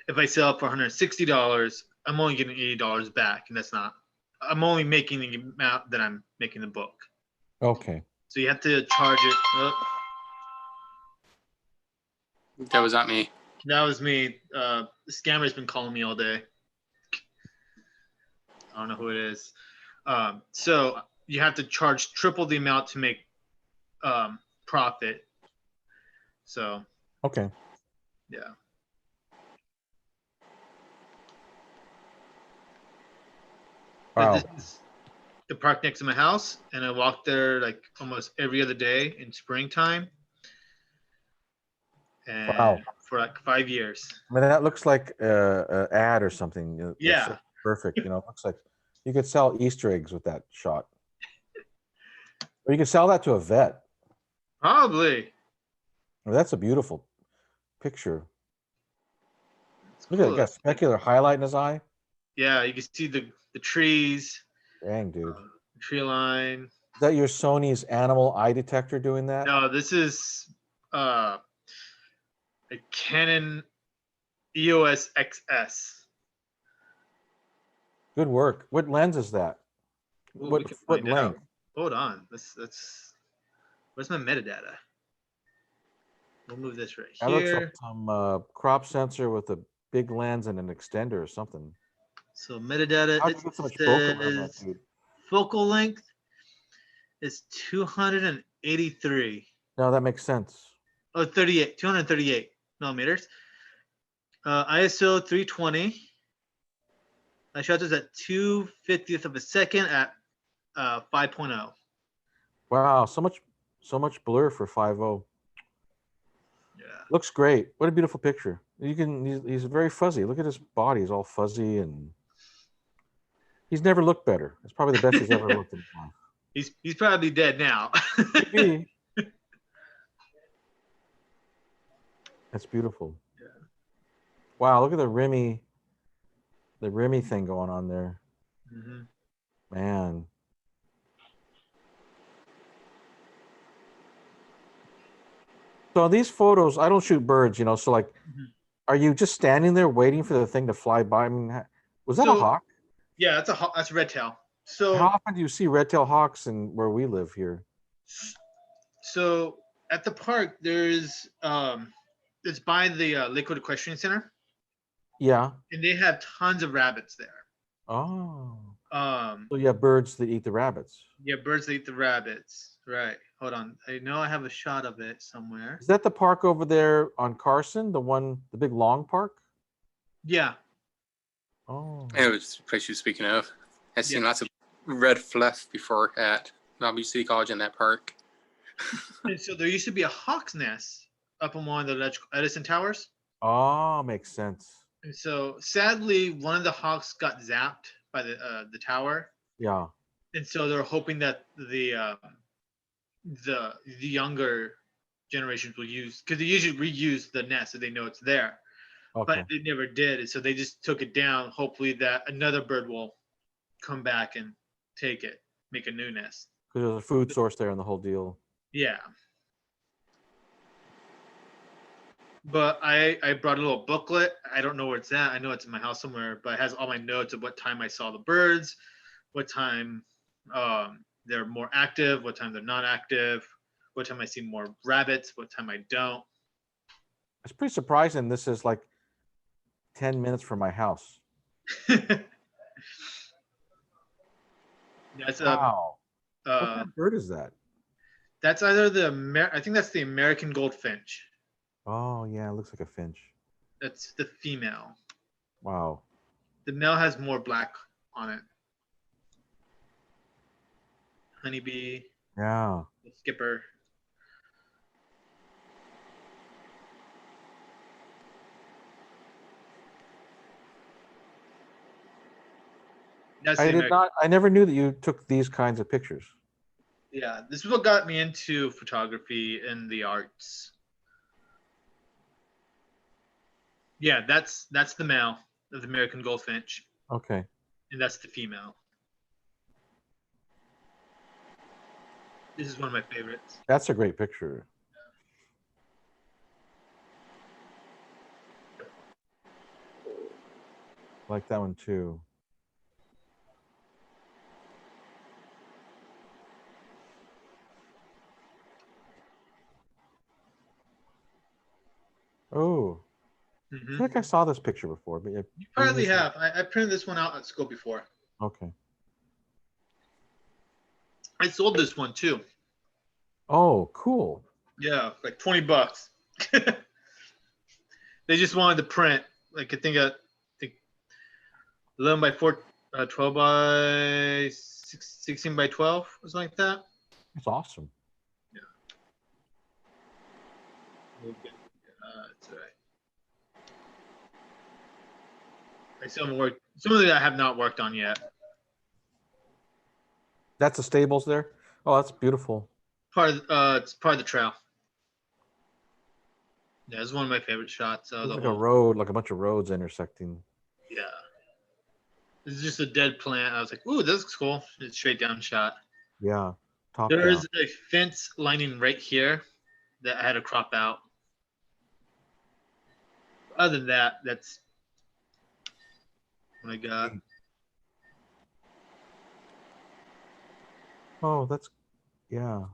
if I sell it for $160, I'm only getting $80 back, and that's not. I'm only making the amount that I'm making the book. Okay. So you have to charge it. That was not me. That was me. The scammer's been calling me all day. I don't know who it is. So you have to charge triple the amount to make profit. So Okay. yeah. But Wow. this is the park next to my house, and I walk there like almost every other day in springtime. And Wow. for like 5 years. I mean, that looks like a ad or something. That's Yeah. so perfect. You know, it looks like you could sell Easter eggs with that shot. Or you could sell that to a vet. Probably. I mean, that's a beautiful picture. It's Look at it. cool. Got a specular highlight in his eye. Yeah, you can see the trees, Dang, dude. tree line. Is that your Sony's animal eye detector doing that? No, this is a Canon EOS XS. Good work. What lens is that? Ooh, we What can what find out. length? Hold on. That's where's my metadata? We'll move this right That looks here. like some crop sensor with a big lens and an extender or something. So metadata, How'd it you get so much bokeh out of that, says dude? focal length is 283. No, that makes sense. Oh, 238 millimeters. ISO 320. My shutter is at 2/50th of a second at 5.0. Wow, so much blur for 5.0. Yeah. Looks great. What a beautiful picture. He's very fuzzy. Look at his body. He's all fuzzy and he's never looked better. It's probably the best he's ever looked in his life. He's probably dead now. Could be. That's beautiful. Yeah. Wow, look at the Remy thing going on there. Mm-hmm. Man. So these photos, I don't shoot birds, so like, Mhm. are you just standing there waiting for the thing to fly by? I mean, was that a So- hawk? Yeah, that's a red tail. So How often do you see red-tailed hawks in where we live here? So at the park, there's it's by the Lakewood Equestrian Center, Yeah. and they have tons of rabbits there. Oh. Um, So you have birds that eat the rabbits. yeah, birds that eat the rabbits. Right. Hold on. I know I have a shot of it somewhere. Is that the park over there on Carson? The big long park? Yeah. Oh. It was the place you're speaking of. I've seen Yeah. lots of red fluff before at Long Beach City College in that park. And so there used to be a hawk's nest up on one of the Edison Towers. Oh, makes sense. And so sadly, one of the hawks got zapped by the tower. Yeah. And so they're hoping that the younger generations will use, because they usually reuse the nest so they know it's there, Okay. but they never did, and so they just took it down. Hopefully that another bird will come back and take it, make a new nest. Because there's a food source there and the whole deal. Yeah. But I brought a little booklet. I don't know where it's at. I know it's in my house somewhere, but it has all my notes of what time I saw the birds, what time they're more active, what time they're not active, what time I see more rabbits, what time I don't. It's pretty surprising. This is like 10 minutes from my house. That's Wow. What uh, kind of bird is that? that's either I think that's the American goldfinch. Oh, yeah. It looks like a finch. That's the female. Wow. The male has more black on it. Honeybee, Yeah. the skipper. That's the American. I never knew that you took these kinds of pictures. Yeah, this is what got me into photography and the arts. Yeah, that's the male of the American goldfinch, Okay. and that's the female. This is one of my favorites. That's a great picture. I like that one too. Oh, I Mhm. feel like I saw this picture before, but yeah. You probably have. I printed this one out at school before. Okay. I sold this one too. Oh, cool. Yeah, like $20. They just wanted to print. Like I think 11 by 4, 12 by 16 by 12, or something like that. That's awesome. That's all right. I still haven't worked. Some of that I have not worked on yet. That's the stables there. Oh, that's beautiful. It's part of the trail. Yeah, it's one of my favorite shots. Looks The like whole, a road, like a bunch of roads intersecting. yeah. This is just a dead plant. I was like, ooh, this looks cool. It's straight down shot. Yeah. Top There down. is a fence lining right here that I had to crop out. Other than that, that's what I got. Oh, that's yeah.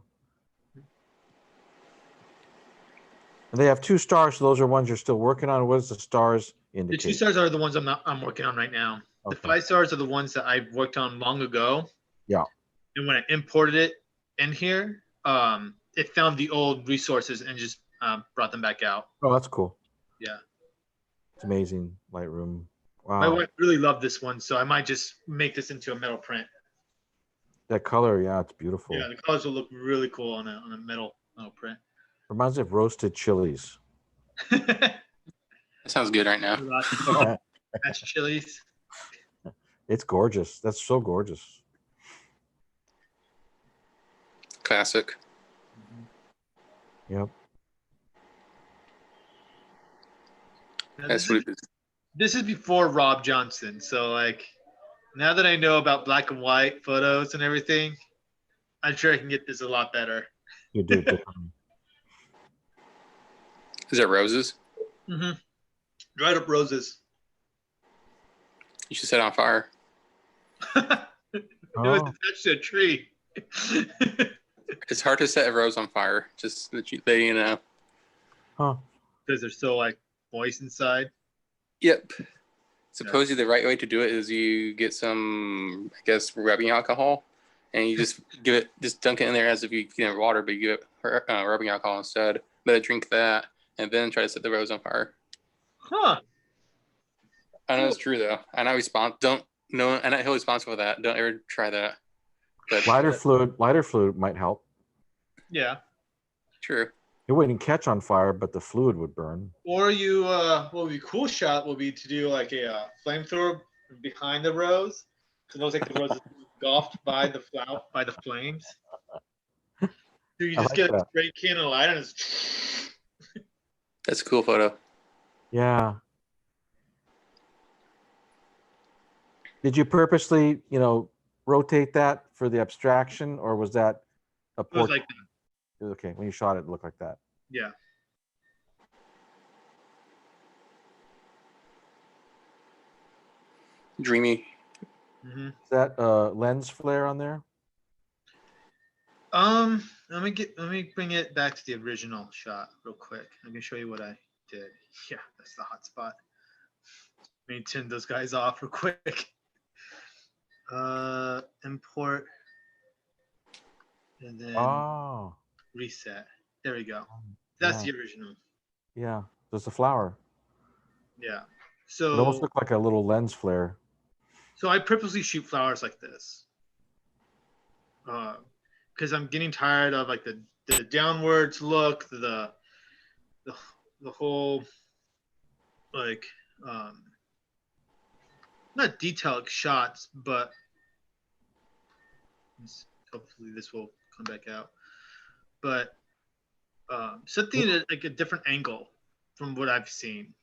And they have 2 stars, so those are ones you're still working on. What does the stars The 2 indicate? stars are the ones I'm working on right now. The Okay. 5 stars are the ones that I worked on long ago. Yeah. And when I imported it in here, it found the old resources and just brought them back out. Oh, that's cool. Yeah. It's amazing. Lightroom. My Wow. wife really loved this one, so I might just make this into a metal print. That color, yeah, it's beautiful. Yeah, the colors will look really cool on a metal print. Reminds me of roasted chilies. That sounds good right now. Match chilies. It's gorgeous. That's so gorgeous. Classic. Yep. Now, That's what it is. this is before Rob Johnson, so like now that I know about black and white photos and everything, I'm sure I can get this a lot better. You do. Definitely. Is that roses? Mm-hmm. Dried up roses. You should set it on fire. It was Oh, attached to a tree. It's hard to set a rose on fire. Just that you know. huh. Because they're so like moist inside. Yep. Supposedly the right way to do it is you get some, I guess, rubbing alcohol, and you just dunk it in there as if you get water, but you give it rubbing alcohol instead. But drink that, and then try to set the rose on fire. Huh. I know it's true though. I'm not held responsible for that. Don't ever try that. But Lighter fluid might help. Yeah. true. It wouldn't catch on fire, but the fluid would burn. Or you, what would be a cool shot would be to do like a flamethrower behind the rose. So it looks like the rose is engulfed by the flames. So you I just like get a that. spray can of light and it's That's a cool photo. Yeah. Did you purposely, rotate that for the abstraction, or was that a it was portrait? like that. Okay, when you shot it, it looked like that. Yeah. Dreamy. Mm-hmm. Is that lens flare on there? Let me bring it back to the original shot real quick. Let me show you what I did. Yeah, that's the hot spot. Let me turn those guys off real quick. Import and then Oh, reset. There we go. That's yeah. the original. Yeah. There's a flower. Yeah. It almost So looked like a little lens flare. I purposely shoot flowers like this. Because I'm getting tired of like the downwards look, the whole like not detailed shots, but hopefully this will come back out. But something at like a different angle from what I've seen.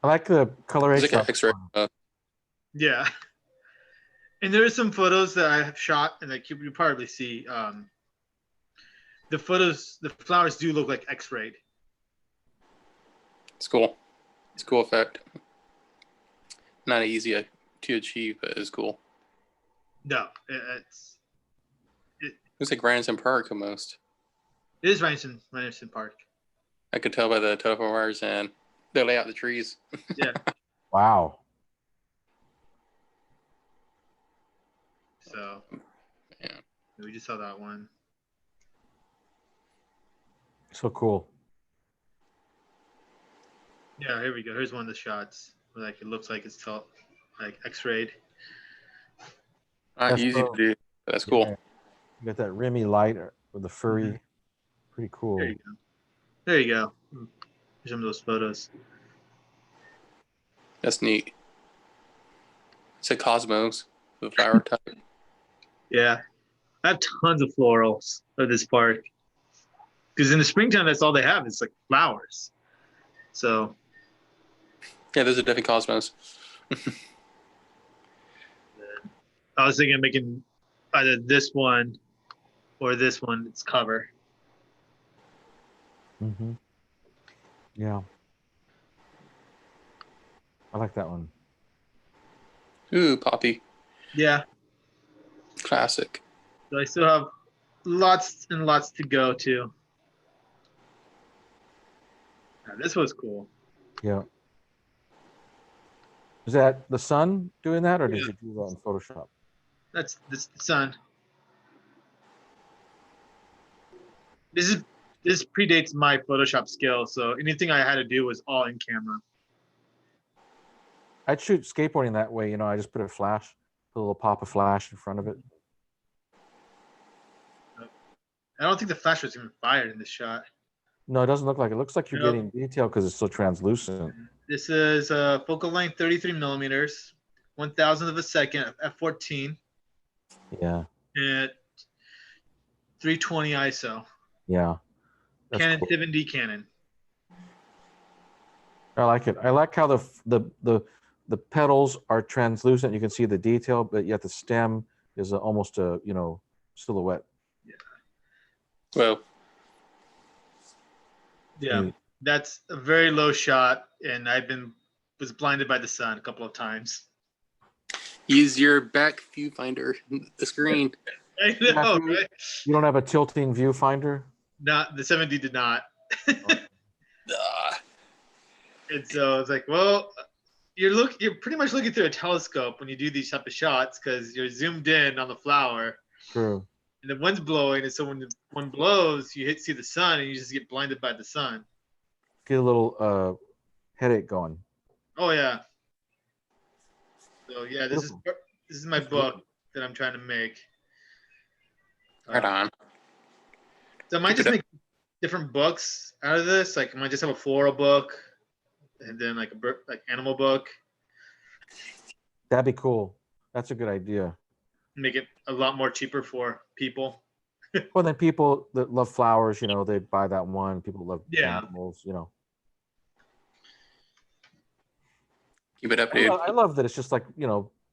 I like the It's coloration. like an X-ray. Yeah. And there are some photos that I have shot, and like you probably see the flowers do look like X-rayed. It's cool. It's a cool effect. Not easy to achieve, but it's cool. No, It's like Ransom Park almost. it is Ransom Park. I could tell by the telephone wires and the layout of the trees. Yeah. Wow. So Yeah. we just saw that one. So cool. Yeah, here we go. Here's one of the shots where like it looks like it's like X-rayed. Not That's easy cool. to do, but that's cool. Yeah. You got that Remy light with the furry. Pretty cool. There you go. There you go. Here's some of those photos. That's neat. It's a cosmos, the flower type. Yeah, I have tons of florals at this park because in the springtime that's all they have is like flowers. So Yeah, those are definitely cosmos. I was thinking of making either this one or this one. It's cover. Mm-hmm. Yeah. I like that one. Ooh, Poppy. Yeah. Classic. So I still have lots and lots to go to. Now, this was cool. Yeah. Is that the sun doing that, or did Yeah. you do that in Photoshop? That's the sun. This predates my Photoshop skill, so anything I had to do was all in camera. I'd shoot skateboarding that way. You know, I just put a flash, put a little pop of flash in front of it. I don't think the flash was even fired in this shot. No, it doesn't look like it. It looks like you're Nope. getting detail because it's so translucent. This is focal length 33 millimeters, 1,000th of a second, f14, Yeah, at 320 ISO. yeah. That's Canon cool. 7D Canon. I like it. I like how the petals are translucent. You can see the detail, but yet the stem is almost a silhouette. Well, Yeah, Neat. that's a very low shot, and was blinded by the sun a couple of times. use your back viewfinder, the screen. I know, Matthew, right? You don't have a tilting viewfinder? Not the 7D did not. Ah, And so it's like, well, you're pretty much looking through a telescope when you do these type of shots because you're zoomed in on the flower True. and the wind's blowing, and so when the wind blows, you see the sun and you just get blinded by the sun. Get a little headache going. Oh yeah. So yeah, this is my book that I'm trying to make. right on. So I might just make different books out of this. Like I might just have a floral book, and then like animal book. That'd be cool. That's a good idea. Make it a lot more cheaper for people. Well, then people that love flowers, they buy that one. People love animals, Keep it up, I dude. love that it's just like,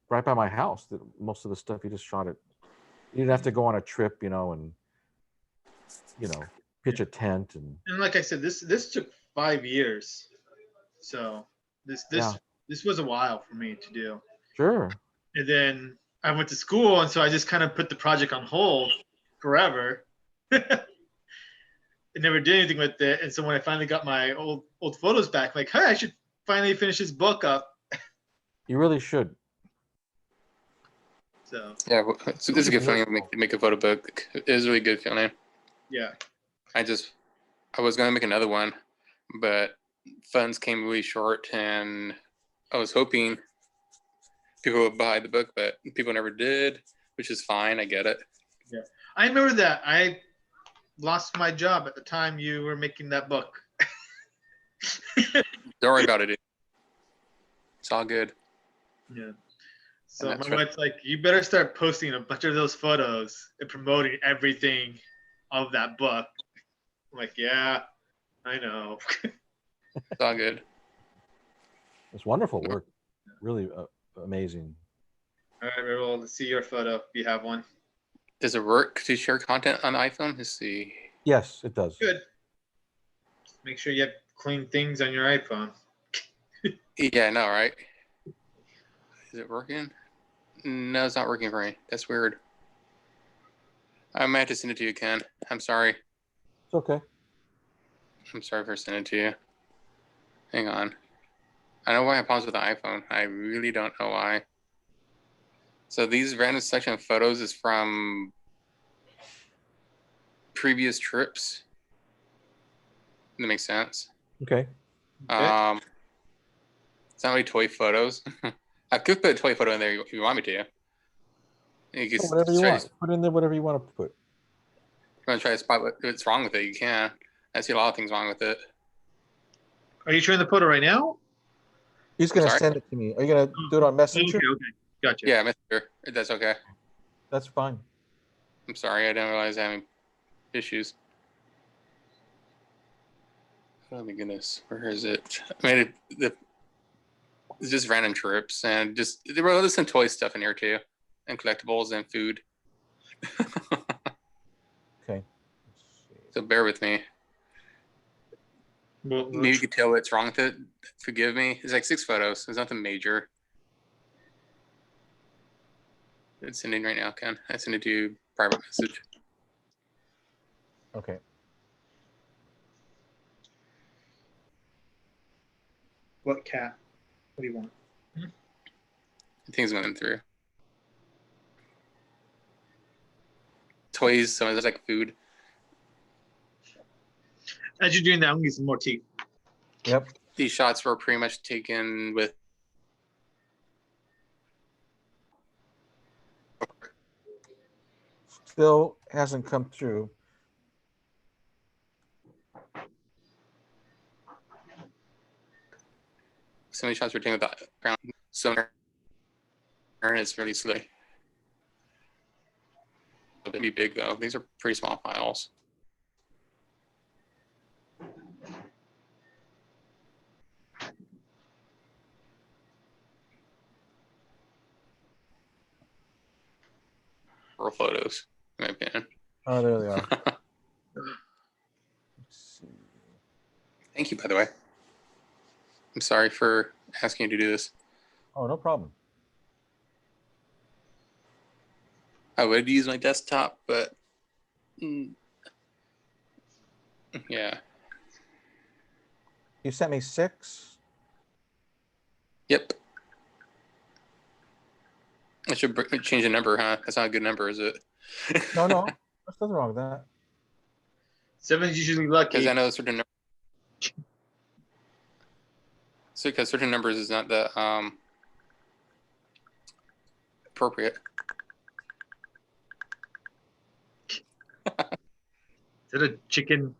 right by my house. That most of the stuff you just shot it. You didn't have to go on a trip, and pitch a tent and And like I said, this took 5 years. So this was a while for me to do. sure. And then I went to school, and so I just kind of put the project on hold forever. I never did anything with it. And so when I finally got my old photos back, I'm like, hey, I should finally finish this book up. You really should. So Yeah, it's a good feeling to make a photo book. It is a really good feeling. yeah. I was going to make another one, but funds came really short, and I was hoping people would buy the book, but people never did, which is fine. I get it. Yeah. I remember that. I lost my job at the time you were making that book. Don't worry about it, dude. It's all good. Yeah. So And that's my what- wife's like, you better start posting a bunch of those photos and promoting everything of that book. I'm like, yeah, I know. It's all good. It's wonderful work. Really amazing. All right, Raoul, let's see your photo if you have one. Does it work to share content on the iPhone? Let's see. Yes, it does. Good. Just make sure you have clean things on your iPhone. Yeah, I know, right? Is it working? No, it's not working for me. That's weird. I might have to send it to you, Ken. I'm sorry. It's okay. I'm sorry for sending it to you. Hang on. I know why I have problems with the iPhone. I really don't know why. So these random selection of photos is from previous trips. That makes sense. Okay. Okay. It's not really toy photos. I could put a toy photo in there if you want me to. You can Whatever you try want. Put in there whatever you want to put. If you want to try to spot what's wrong with it, you can. I see a lot of things wrong with it. Are you showing the photo right now? He's going to Sorry? send it to me. Are you going to do it on Messenger? Okay. Gotcha. Yeah, Mr. That's okay. That's fine. I'm sorry, I didn't realize I had any issues. Oh my goodness, where is it? I made it's just random trips, and there were some toy stuff in here too, and collectibles and food. Okay. Let's see. So bear with me. Well, Maybe you could tell what's wrong with it. Forgive me. It's like 6 photos. There's nothing major. It's sending right now, Ken. I send it to you private message. Okay. what cat? What do you want? Things going through. Toys, some of it's like food. As you're doing that, I'm gonna get some more tea. Yep. These shots were pretty much taken with Still hasn't come through. So many shots we're taking with the ground sonar, and it's really slick. It'd be big though. These are pretty small files. Or photos, in my opinion. Oh, there they are. Let's see. Thank you, by the way. I'm sorry for asking you to do this. Oh, no problem. I would use my desktop, but yeah. You sent me 6. Yep. I should change the number, huh? That's not a good number, is it? No, no. There's nothing wrong with that. 7's usually lucky. Because I know certain numbers. So because certain numbers is not the appropriate. Is that a chicken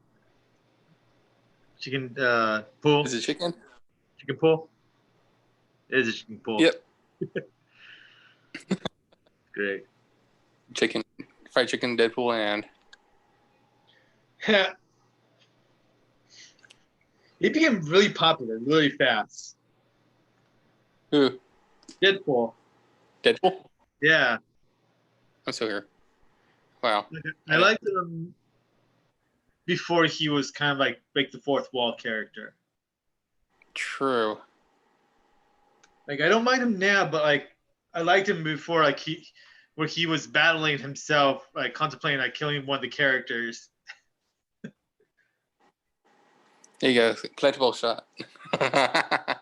pool? Is it chicken? Chicken pool? It is a chicken pool. Yep. Great. Chicken, fried chicken, Deadpool, and He became really popular really fast. who? Deadpool. Deadpool? Yeah. I'm still here. Wow. I liked him before he was kind of like break the fourth wall character. True. Like I don't mind him now, but like I liked him before, like where he was battling himself, like contemplating like killing one of the characters. There you go. Collectible shot. I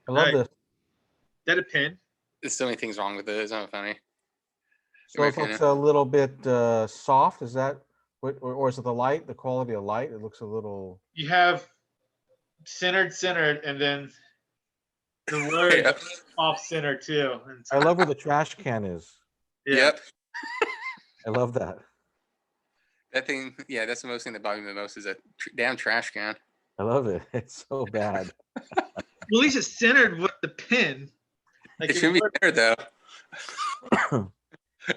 love Right. this. Is that a pin? There's so many things wrong with it. It's not funny. So it looks a little bit soft. Is that what, or is it the light, the quality of light? It looks a little. You have centered, and then the word Yep. off center too. And I love where the trash can is. yeah. Yep. I love that. That thing, yeah, that's the most thing that bothers me the most is that damn trash can. I love it. It's so bad. Well, at least it's centered with the pin. Like It shouldn't be better though.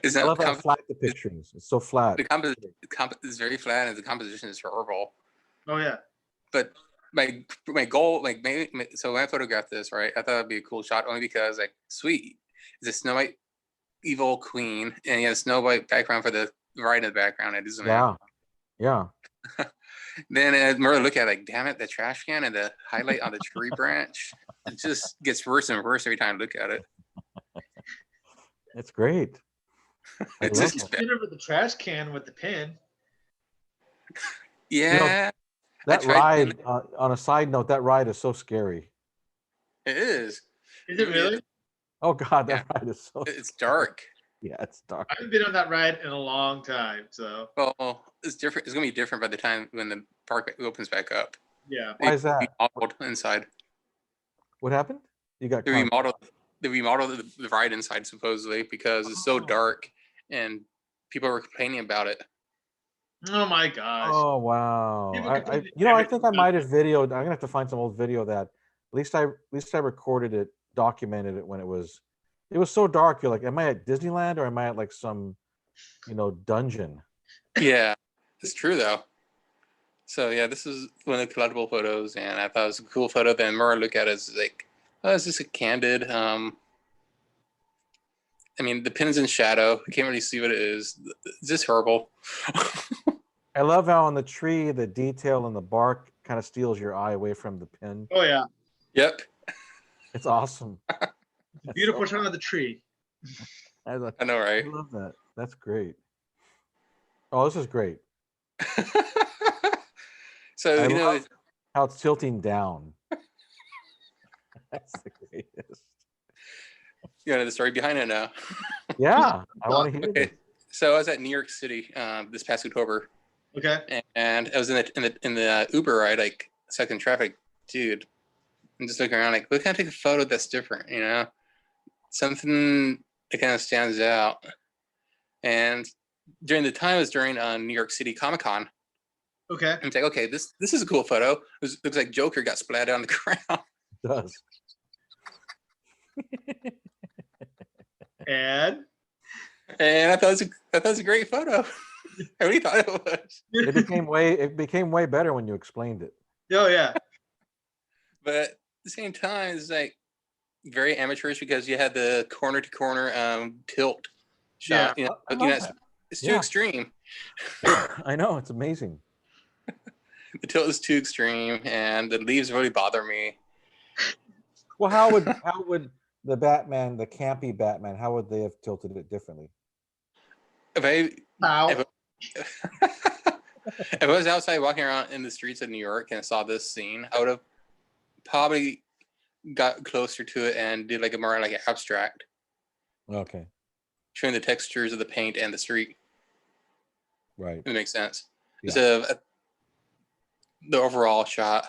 Is I that love how flat the picture is. It's so flat. the composition is very flat and the composition is horrible. Oh yeah. But my goal, like maybe so when I photographed this, right, I thought it'd be a cool shot only because like sweet, it's a Snow White evil queen and he has Snow White background for the right in the background. It isn't. Yeah. Yeah. Then as more look at it, like damn it, the trash can and the highlight on the tree branch, it just gets worse and worse every time I look at it. It's great. I It's love just it. Centered with the trash can with the pin. yeah, That tried ride, on a side note, that ride is so scary. it is. Is it really? Oh God, that Yeah. ride is so. It's dark. Yeah, it's dark. I haven't been on that ride in a long time, so Well, it's different. It's gonna be different by the time when the park opens back up. yeah. Why is that? Remodeled inside. What happened? You got They caught. remodeled. They remodeled the ride inside supposedly because it's so Oh. dark and people were complaining about it. Oh my gosh. Oh wow! People I complain you know, I everything think I about might have videoed. I'm gonna have to find some old video that at least I recorded it, documented it when it was so dark. You're like, am I at Disneyland or am I at like some, dungeon? Yeah, it's true though. So yeah, this is one of the collectible photos, and I thought it was a cool photo. Then more I look at it, it's like, oh, is this a candid? I mean, the pin's in shadow. I can't really see what it is. Is this herbal? I love how on the tree the detail in the bark kind of steals your eye away from the pin. Oh yeah. Yep. It's awesome. Beautiful shot of the tree. I love I know, right? that. That's great. Oh, this is great. So I you know, love how it's tilting down. That's the greatest. you know the story behind it now. Yeah, I want to hear Okay. this. So I was at New York City this past October, Okay. and I was in the Uber ride, like stuck in traffic, dude. I'm just looking around, like, what can I take a photo that's different? Something that kind of stands out. And during the time it was during New York City Comic Con. Okay. And it's like, okay, this is a cool photo. Looks like Joker got splattered on the ground. It does. And And I thought it was a great photo. I really thought it was. It became way better when you explained it. oh yeah, But at the same time, it's like very amateurish because you had the corner to corner tilt shot. I love that. It's too Yeah. extreme. I know, it's amazing. The tilt is too extreme, and the leaves really bother me. Well, how would the Batman, the campy Batman, how would they have tilted it differently? If I how? if I was outside walking around in the streets of New York and I saw this scene, I would have probably got closer to it and did like a more like abstract, Okay, showing the textures of the paint and the street. right. If it makes sense. Yeah. Instead of the overall shot,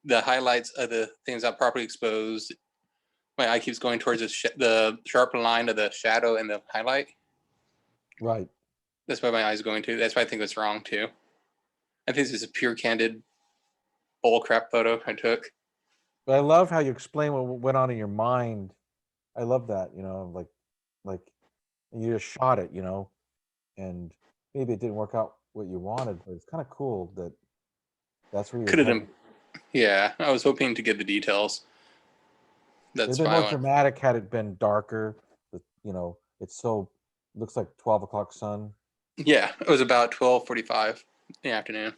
the highlights of the things not properly exposed. My eye keeps going towards the sharp line of the shadow and the highlight. Right. That's why my eye's going to. That's why I think it's wrong too. I think this is a pure candid bull crap photo I took. But I love how you explain what went on in your mind. I love that, like you just shot it, and maybe it didn't work out what you wanted, but it's kind of cool that that's where Could you're have headed. been. Yeah, I was hoping to get the details. It'd That's been why I more went. dramatic had it been darker. It's so looks like 12 o'clock sun. Yeah, it was about 12:45 in the afternoon.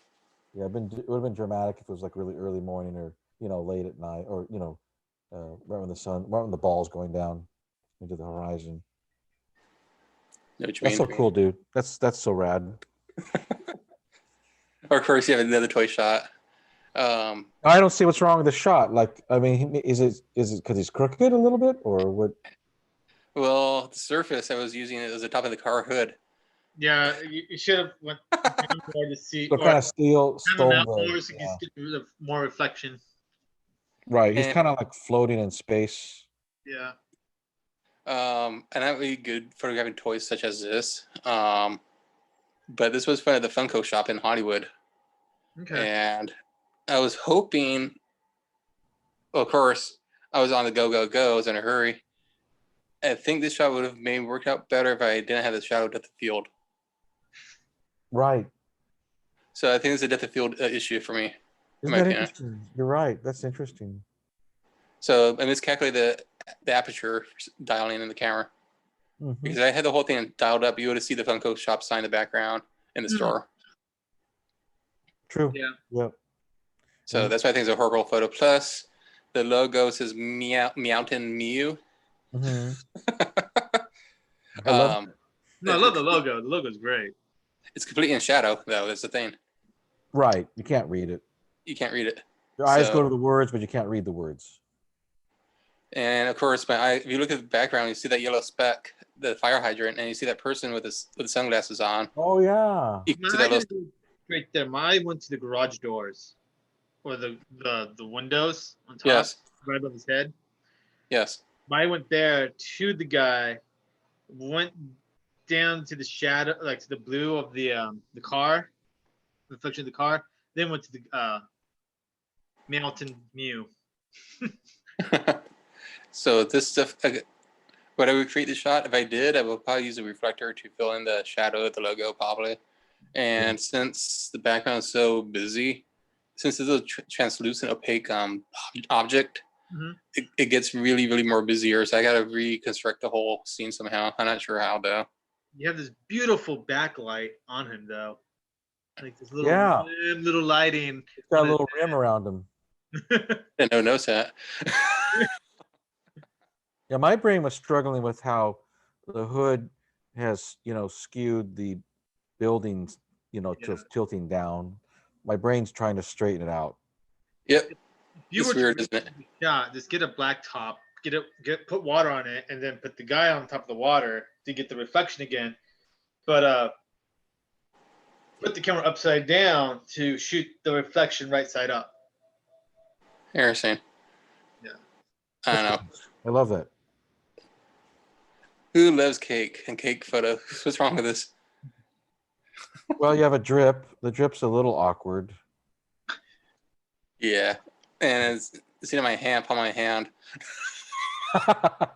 Yeah, it would have been dramatic if it was like really early morning or late at night or right when the ball's going down into the horizon. Know what you That's mean? so cool, dude. That's so rad. Or of course, you have another toy shot. Um, I don't see what's wrong with the shot. Like, I mean, is it because he's crooked a little bit, or what? well, the surface I was using it as the top of the car hood. Yeah, you should have went down more to see, So or kind of stole them out more the so you can get more reflection. right. He's And- kind of like floating in space. Yeah. And that would be good photographing toys such as this. But this was fun at the Funko shop in Hollywood. Okay. And I was hoping, well, of course, I was on the go. I was in a hurry. I think this shot would have maybe worked out better if I didn't have the shadow depth of field. Right. So I think it's a depth of field issue for me. Isn't my that opinion. interesting? You're right. That's interesting. So I miscalculated the aperture dialing in the camera. Mhm. Because I had the whole thing dialed up. You would have seen the Funko shop sign in the background in the store. True. Yeah. Yep. So that's why I think it's a horrible photo. Plus, the logo says Meowton Mew. Mhm. I love No, I love the logo. The logo's great. It's completely in shadow, though. That's the thing. Right. You can't read it. You can't read it. Your eyes So- go to the words, but you can't read the words. And of course, my eye, if you look at the background, you see that yellow speck, the fire hydrant, and you see that person with the sunglasses on. Oh yeah. You can see My that eye little, didn't go right there. My eye went to the garage doors, or the windows on top, yes, right above his head. yes. My eye went there to the guy, went down to the shadow, like to the blue of the car, the reflection of the car. Then went to the Mountain Mew. So this stuff, would I recreate the shot? If I did, I would probably use a reflector to fill in the shadow of the logo, probably. And since the background is so busy, since it's a translucent, opaque object, Mhm. it gets really, really more busier. So I got to reconstruct the whole scene somehow. I'm not sure how, though. You have this beautiful backlight on him, though. Like this little Yeah. little lighting. It's got a on his little rim around him. I didn't notice that. Yeah, my brain was struggling with how the hood has, skewed the buildings, tilting down. My brain's trying to straighten it out. Yep. You It's were weird, to- isn't it? Yeah, just get a black top, put water on it, and then put the guy on top of the water to get the reflection again. But put the camera upside down to shoot the reflection right side up. Interesting. Yeah. I don't know. I love that. Who loves cake and cake photos? What's wrong with this? Well, you have a drip. The drip's a little awkward. Yeah, and it's in my hand, palm of my hand. I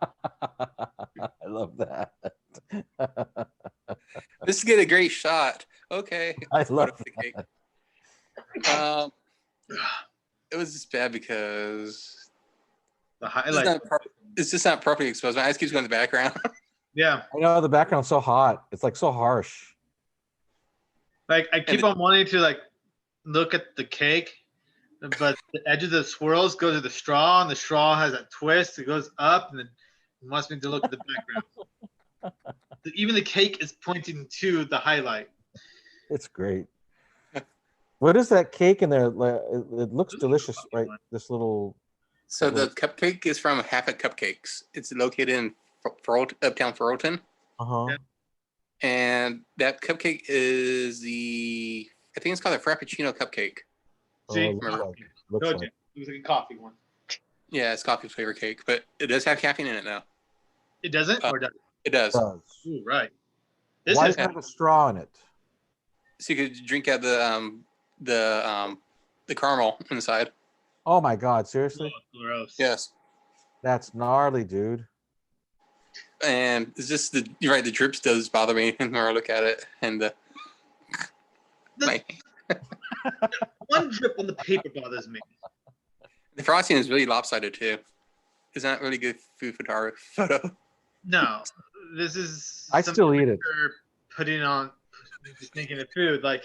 love that. This is get a great shot. Okay, I let's love put up the cake. It was just bad because The it's highlight. not, it's just not properly exposed. My eyes keeps going in the background. Yeah. I know the background's so hot. It's like so harsh. Like I keep on wanting to like look at the cake, but the edge of the swirls go to the straw, and the straw has a twist. It goes up, and it wants me to look at the background. Even the cake is pointing to the highlight. It's great. What is that cake in there? It looks delicious, right? This little. So the cupcake is from Half It Cupcakes. It's located in Uptown Feralton. Uh-huh. Yeah. And that cupcake is I think it's called a Frappuccino cupcake. See, Oh, looks told like. you. It was like a coffee one. Yeah, it's coffee flavor cake, but it does have caffeine in it now. It doesn't, or does it? It does. Ooh, right. This Why is does it have a straw in it? So you could drink out the caramel inside. Oh my God! Seriously? gross. Yes. That's gnarly, dude. And it's just you're right, the drips does bother me when I look at it. And The one drip on the paper bothers me. the frosting is really lopsided too. It's not really good food photo. No, this is. I still eat it. Putting on, just making the food like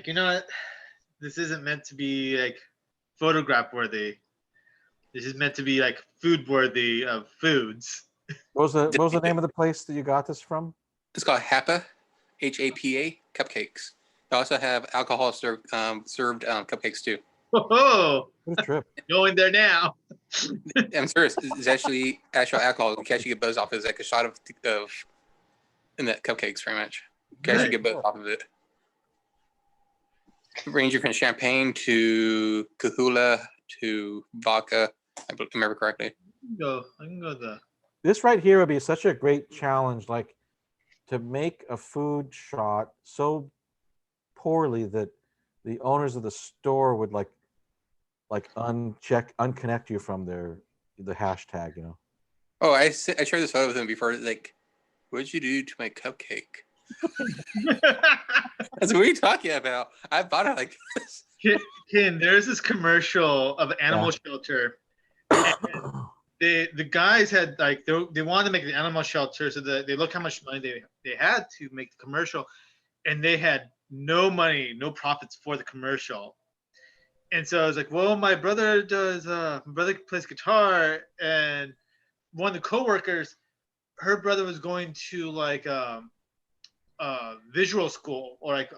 you know what? This isn't meant to be like photograph worthy. This is meant to be like food worthy of foods. What was the name of the place that you got this from? It's called HAPA, HAPA cupcakes. They also have alcohol served cupcakes too. Oh, What a trip. going there now. I'm serious. It's actually actual alcohol. You can actually get buzz off. It's like a shot of in the cupcakes, pretty much. You can actually get buzz off of it. Ranging from champagne to Kahula to vodka, I remember correctly. I can go there. This right here would be such a great challenge, like to make a food shot so poorly that the owners of the store would like unconnect you from the hashtag, you know. Oh, I shared this photo with him before. Like, what did you do to my cupcake? That's what are you talking about? I bought it like this. Ken, there's this commercial of an animal shelter. The guys had like they wanted to make the animal shelter, so they look how much money they had to make the commercial, and they had no money, no profits for the commercial. And so I was like, well, my brother plays guitar, and one of the coworkers, her brother was going to like visual school or like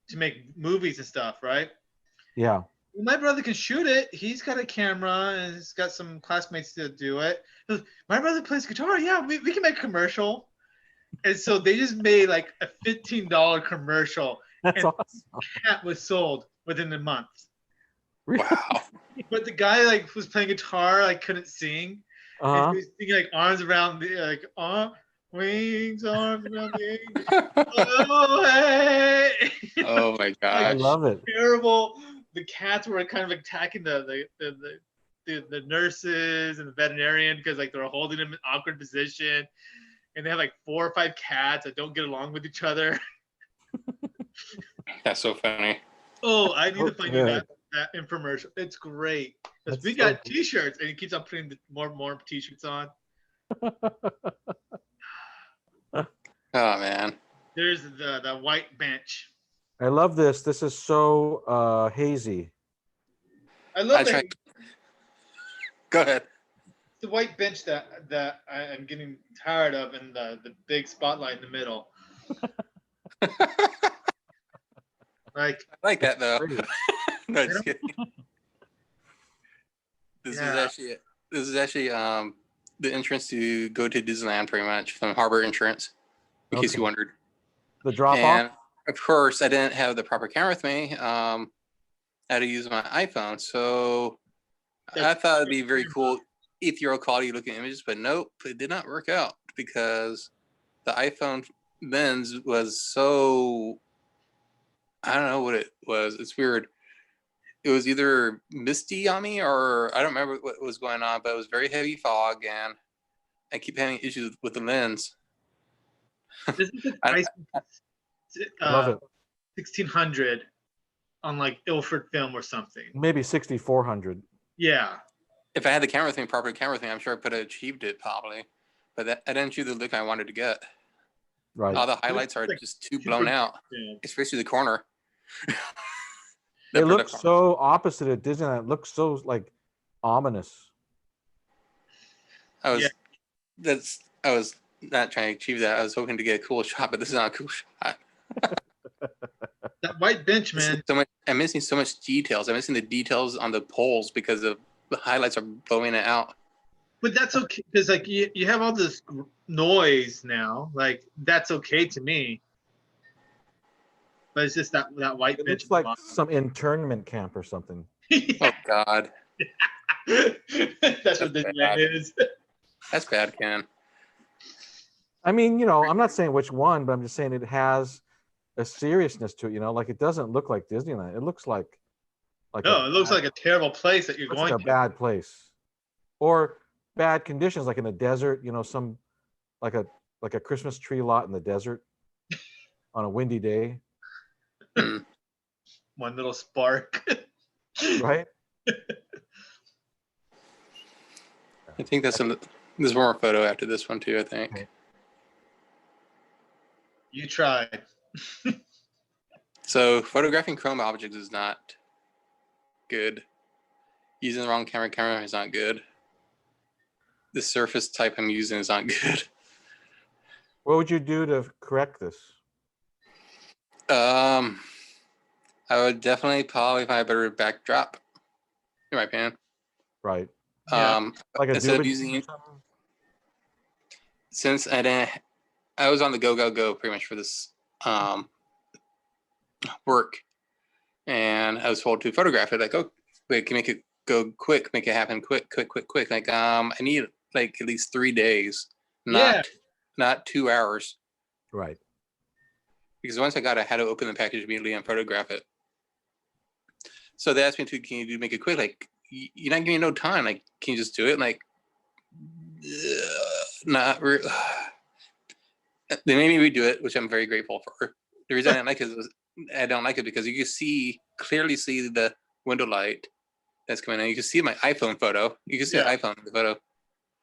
to make movies and stuff, right? Yeah. My brother can shoot it. He's got a camera and he's got some classmates to do it. My brother plays guitar. Yeah, we can make a commercial. And so they just made like a $15 commercial. That's and awesome. Cat was sold within a month. Wow. But the guy like was playing guitar, like couldn't sing. Uh-huh. And he was singing like arms around the wings, arms around the angel. Oh hey! Oh my I gosh. love it. Terrible. The cats were kind of attacking the nurses and the veterinarian because like they were holding them in awkward position, and they have like 4 or 5 cats that don't get along with each other. That's so funny. Oh, I need to find you good. that infomercial. It's great because That's we so got good. T-shirts, and he keeps on putting more T-shirts on. Oh man. There's the white bench. I love this. This is so hazy. I love tried. Go ahead. the white bench that I'm getting tired of, and the big spotlight in the middle. Like I like that though. Great. No, just kidding. This Yeah. is actually the entrance to go to Disneyland, pretty much, from Harbor Entrance, in case Okay. you wondered. The drop And off. of course, I didn't have the proper camera with me. I had to use my iPhone, so I thought it'd be very cool ethereal quality looking images, but nope, it did not work out. because the iPhone lens was so, I don't know what it was. It's weird. It was either misty on me or I don't remember what was going on, but it was very heavy fog and I keep having issues with the lens. Isn't the I- price Love it. 1600 on like Ilford film or something? Maybe 6400. Yeah. If I had the proper camera thing, I'm sure I could have achieved it probably. But I didn't shoot the look I wanted to get. Right. All the highlights are like just too super blown out, Yeah. especially the corner. It looks so opposite at Disneyland. It looks so like ominous. I was Yeah. I was not trying to achieve that. I was hoping to get a cool shot, but this is not a cool shot. That white bench, man. I'm missing so much details. I'm missing the details on the poles because of the highlights are blowing it out. But that's okay because like you have all this noise now. Like that's okay to me. But it's just that white It bench. looks like some internment camp or something. Oh God, That's what bad. Disneyland is. that's bad, Ken. I mean, I'm not saying which one, but I'm just saying it has a seriousness to it. Like it doesn't look like Disneyland. It looks like No, it looks like a terrible place that you're looks going like a to. bad place, or bad conditions, like in the desert. Some like a Christmas tree lot in the desert on a windy day, One little spark. right? I think there's one more photo after this one too. I think. Okay. You tried. So photographing chrome objects is not good. Using the wrong camera is not good. The surface type I'm using is not good. What would you do to correct this? I would definitely probably find a better backdrop, in my opinion. Right. Yeah. Like a Instead of Dubin using or it, something? since I was on the go pretty much for this work, and I was told to photograph it. Like, oh, wait, can make it go quick, make it happen quick. Like, I need like at least 3 days, not 2 hours. Right. Because once I got it, I had to open the package immediately and photograph it. So they asked me to, can you make it quick? Like, you're not giving me no time. Like, can you just do it? Like, not really. They made me redo it, which I'm very grateful for. The reason I don't like it because you can clearly see the window light that's coming in. You can see my iPhone photo. You can see my iPhone in the photo.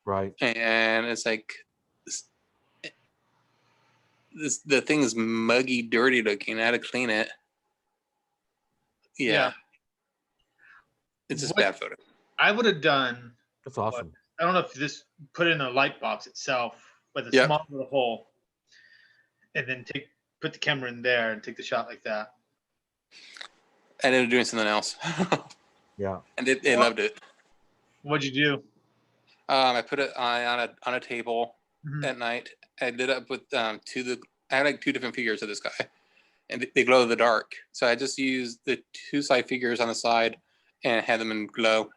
Right. And it's like, the thing is muggy, dirty looking. I had to clean it. Yeah. It's just bad photo. I would have done. That's awesome. I don't know if you just put it in a light box itself with a small little hole, and then put the camera in there and take the shot like that. I ended up doing something else. Yeah. And they loved it. What'd you do? I put it on a table at night. I lit up with I had like 2 different figures of this guy, and they glow in the dark. So I just used the 2 side figures on the side and had them in glow.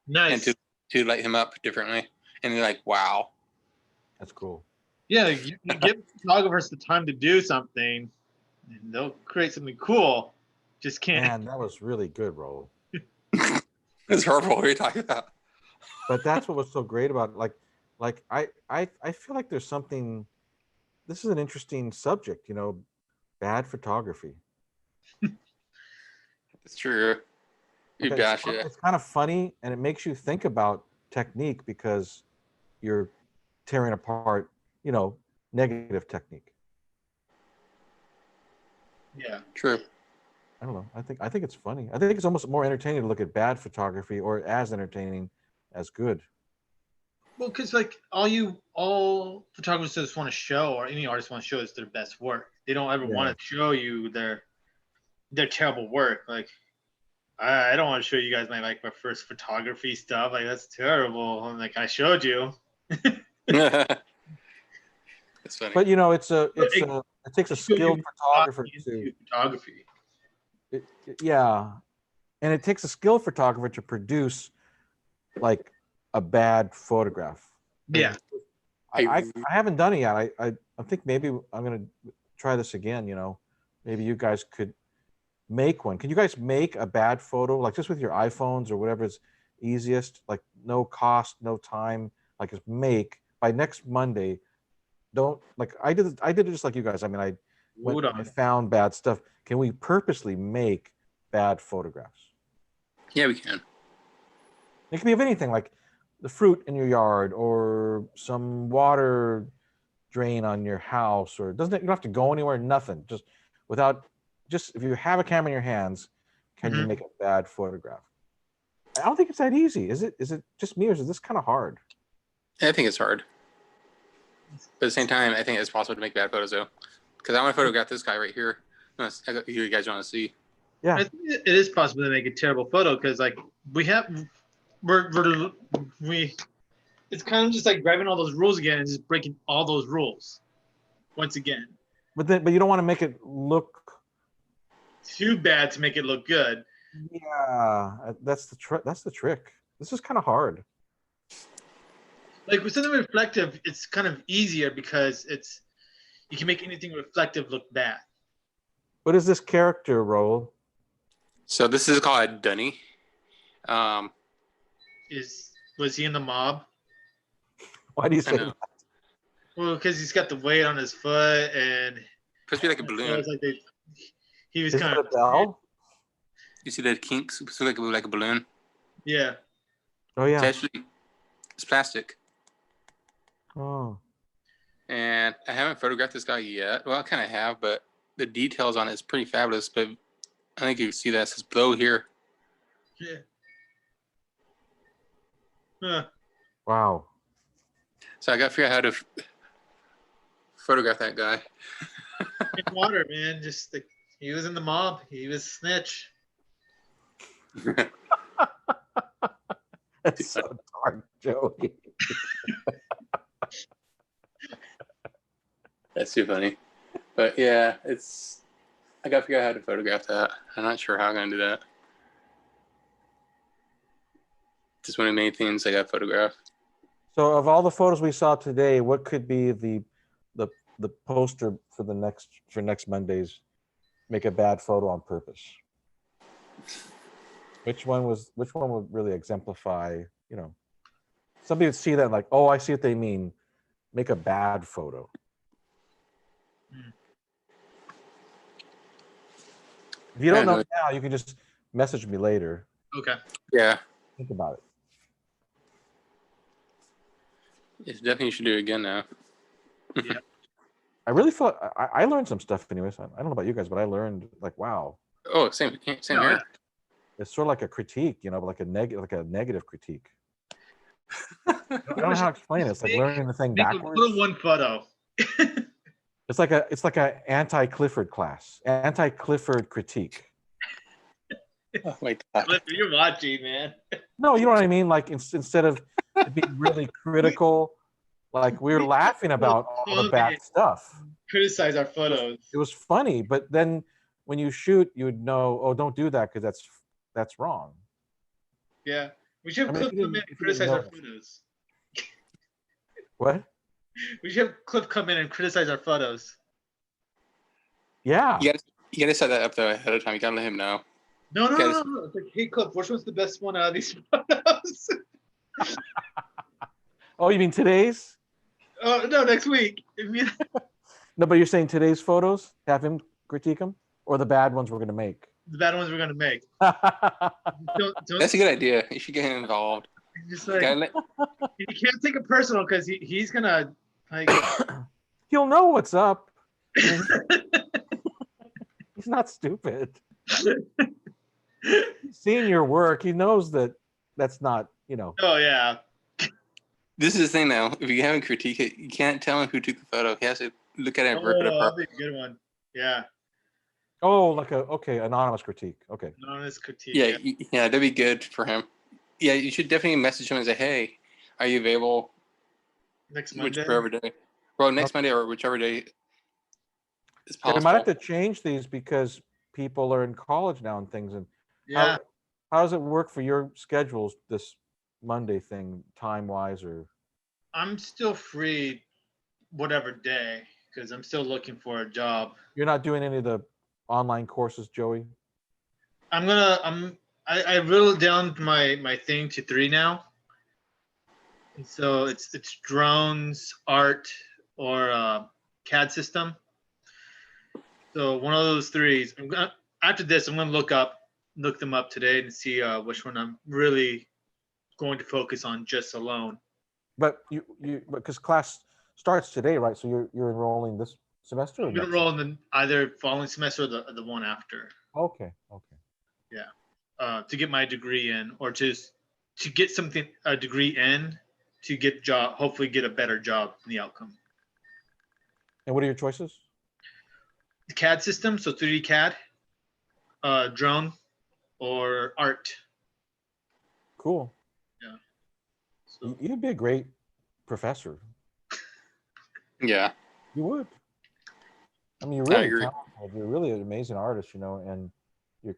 Nice. And to light him up differently. And they're like, wow. That's cool. Yeah, you give photographers the time to do something, and they'll create something cool. Just can't. Man, that was really good, Raul. It's horrible. What are you talking about? But that's what was so great about it. Like I feel like there's something. This is an interesting subject, bad photography. It's true. It's kind of funny, and it makes you think about technique because you're tearing apart, negative technique. Yeah. True. I don't know. I think it's funny. I think it's almost more entertaining to look at bad photography or as entertaining as good. Well, because like all photographers just want to show, or any artist want to show, is their best work. They don't ever want to show you their terrible work. Like, I don't want to show you guys my first photography stuff. Like, that's terrible. I'm like, I showed you. It's funny. But it takes a skilled photographer to photography. And it takes a skilled photographer to produce like a bad photograph. Yeah. I haven't done it yet. I think maybe I'm gonna try this again. Maybe you guys could make one. Can you guys make a bad photo, like just with your iPhones or whatever is easiest, like no cost, no time, like just make by next Monday. Don't like I did it just like you guys. I mean, I went, I found bad stuff. Can we purposely make bad photographs? Yeah, we can. It can be of anything, like the fruit in your yard or some water drain on your house, or you don't have to go anywhere, nothing. Just if you have a camera in your hands, can you make a bad photograph? I don't think it's that easy. Is it just me, or is this kind of hard? I think it's hard. But at the same time, I think it's possible to make bad photos though. Because I want to photograph this guy right here. You guys want to see. Yeah. I think it is possible to make a terrible photo because like it's kind of just like grabbing all those rules again and just breaking all those rules once again. But you don't want to make it look too bad to make it look good. Yeah, that's the trick. This is kind of hard. Like with something reflective, it's kind of easier because you can make anything reflective look bad. What is this character role? So this is called Dunny. Was he in the mob? Why do you say that? Well, because he's got the weight on his foot and supposed to be like a balloon. He was kind of a bell. You see the kinks? It's like a balloon. Yeah. Oh yeah. It's plastic. Oh. And I haven't photographed this guy yet. Well, I kind of have, but the details on it is pretty fabulous. But I think you can see that it says blow here. Yeah. Huh. Wow. So I got to figure out how to photograph that guy. In water, man. Just he was in the mob. He was a snitch. That's so dark, Joey. That's too funny. But yeah, I got to figure out how to photograph that. I'm not sure how I'm going to do that. Just one of the main things I got to photograph. So of all the photos we saw today, what could be the poster for next Monday's make a bad photo on purpose? Which one would really exemplify, somebody would see that like, oh, I see what they mean. Make a bad photo. If you don't know now, you can just message me later. Okay. Yeah. Think about it. It's definitely should do it again now. Yeah. I really thought I learned some stuff anyways. I don't know about you guys, but I learned like, wow. Oh, same here. It's sort of like a critique, but like a negative critique. I don't know how to explain it. It's like learning the thing backwards. Put one photo. It's like a anti-Clifford class, anti-Clifford critique. Oh my God. You're watching, man. No, you know what I mean? Like instead of being really critical, like we were laughing about all the bad stuff. Criticize our photos. It was funny, but then when you shoot, you would know, oh, don't do that because that's wrong. Yeah. We should have Cliff come in and criticize our photos. What? We should have Cliff come in and criticize our photos. Yeah. You gotta set that up though ahead of time. You gotta let him know. No. It's like, hey Cliff, which one's the best one out of these photos? Oh, you mean today's? Oh no, next week. No, but you're saying today's photos? Have him critique them, or the bad ones we're gonna make? The bad ones we're gonna make. Don't, That's a good idea. You should get him involved. Just like, you can't take it personal because he's gonna like. He'll know what's up. He's not stupid. He's seen your work. He knows that's not, Oh yeah. This is the thing now. If you haven't critiqued it, you can't tell him who took the photo. He has to look at it and rip it apart. That'd be a good one. Yeah. Oh, like anonymous critique. Okay. Anonymous critique. Yeah, that'd be good for him. Yeah, you should definitely message him and say, "Hey, are you available next Monday? Whichever day? Well, next Monday or whichever day is possible." I might have to change these because people are in college now and things. And yeah, how does it work for your schedules? This Monday thing, time wise, or I'm still free whatever day because I'm still looking for a job. You're not doing any of the online courses, Joey? I whittled down my thing to 3 now. And so it's drones, art, or CAD system. So one of those 3. After this, I'm gonna look them up today and see which one I'm really going to focus on just alone. But because class starts today, right? So you're enrolling this semester? Or I'm gonna next? roll in the either following semester or the one after. Okay. To get my degree in, or to get a degree in, to hopefully get a better job in the outcome. And what are your choices? The CAD system, so 3D CAD, drone, or art. Cool. Yeah. So, You'd be a great professor. Yeah. You would. I mean, you're I really agree. talented. You're really an amazing artist, and you're,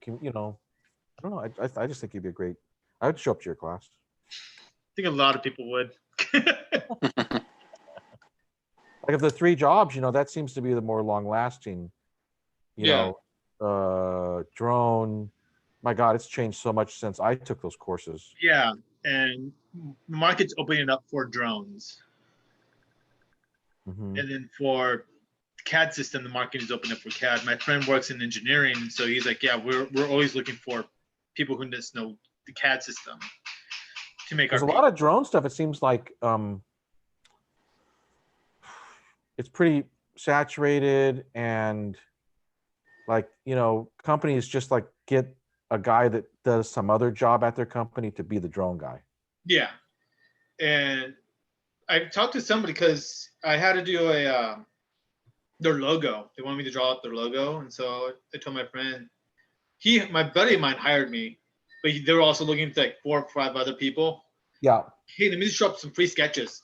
I don't know. I just think you'd be a great. I would show up to your class. I think a lot of people would. Like of the 3 jobs, that seems to be the more long lasting. Yeah. Drone. My God, it's changed so much since I took those courses. Yeah, and the market's opening up for drones, Mhm. and then for CAD system, the market is opening up for CAD. My friend works in engineering, so he's like, yeah, we're always looking for people who just know the CAD system to make There's our a lot of drone stuff. It seems like it's pretty saturated, and like companies just like get a guy that does some other job at their company to be the drone guy. Yeah, and I talked to somebody because I had to do their logo. They wanted me to draw up their logo, and so I told my friend, my buddy of mine hired me, but they were also looking for like 4 or 5 other people. Yeah. Hey, let me just draw up some free sketches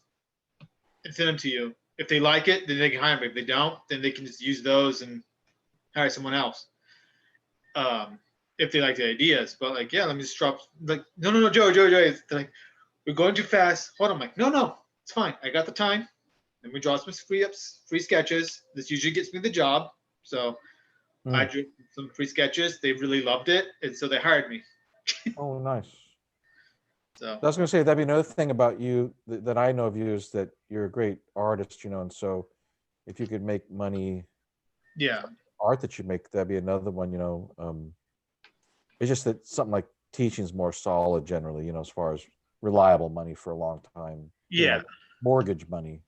and send them to you. If they like it, then they can hire me. If they don't, then they can just use those and hire someone else. If they like the ideas, but like, yeah, let me just drop. Like, no, Joey. They're like, we're going too fast. Hold on, I'm like, no, it's fine. I got the time. Let me draw some free sketches. This usually gets me the job. So I drew some free sketches. They really loved it, and so they hired me. Oh, nice. So I was going to say that'd be another thing about you that I know of you is that you're a great artist, and so if you could make money, yeah, art that you make, that'd be another one. It's just that something like teaching is more solid generally, as far as reliable money for a long time. yeah, like mortgage money.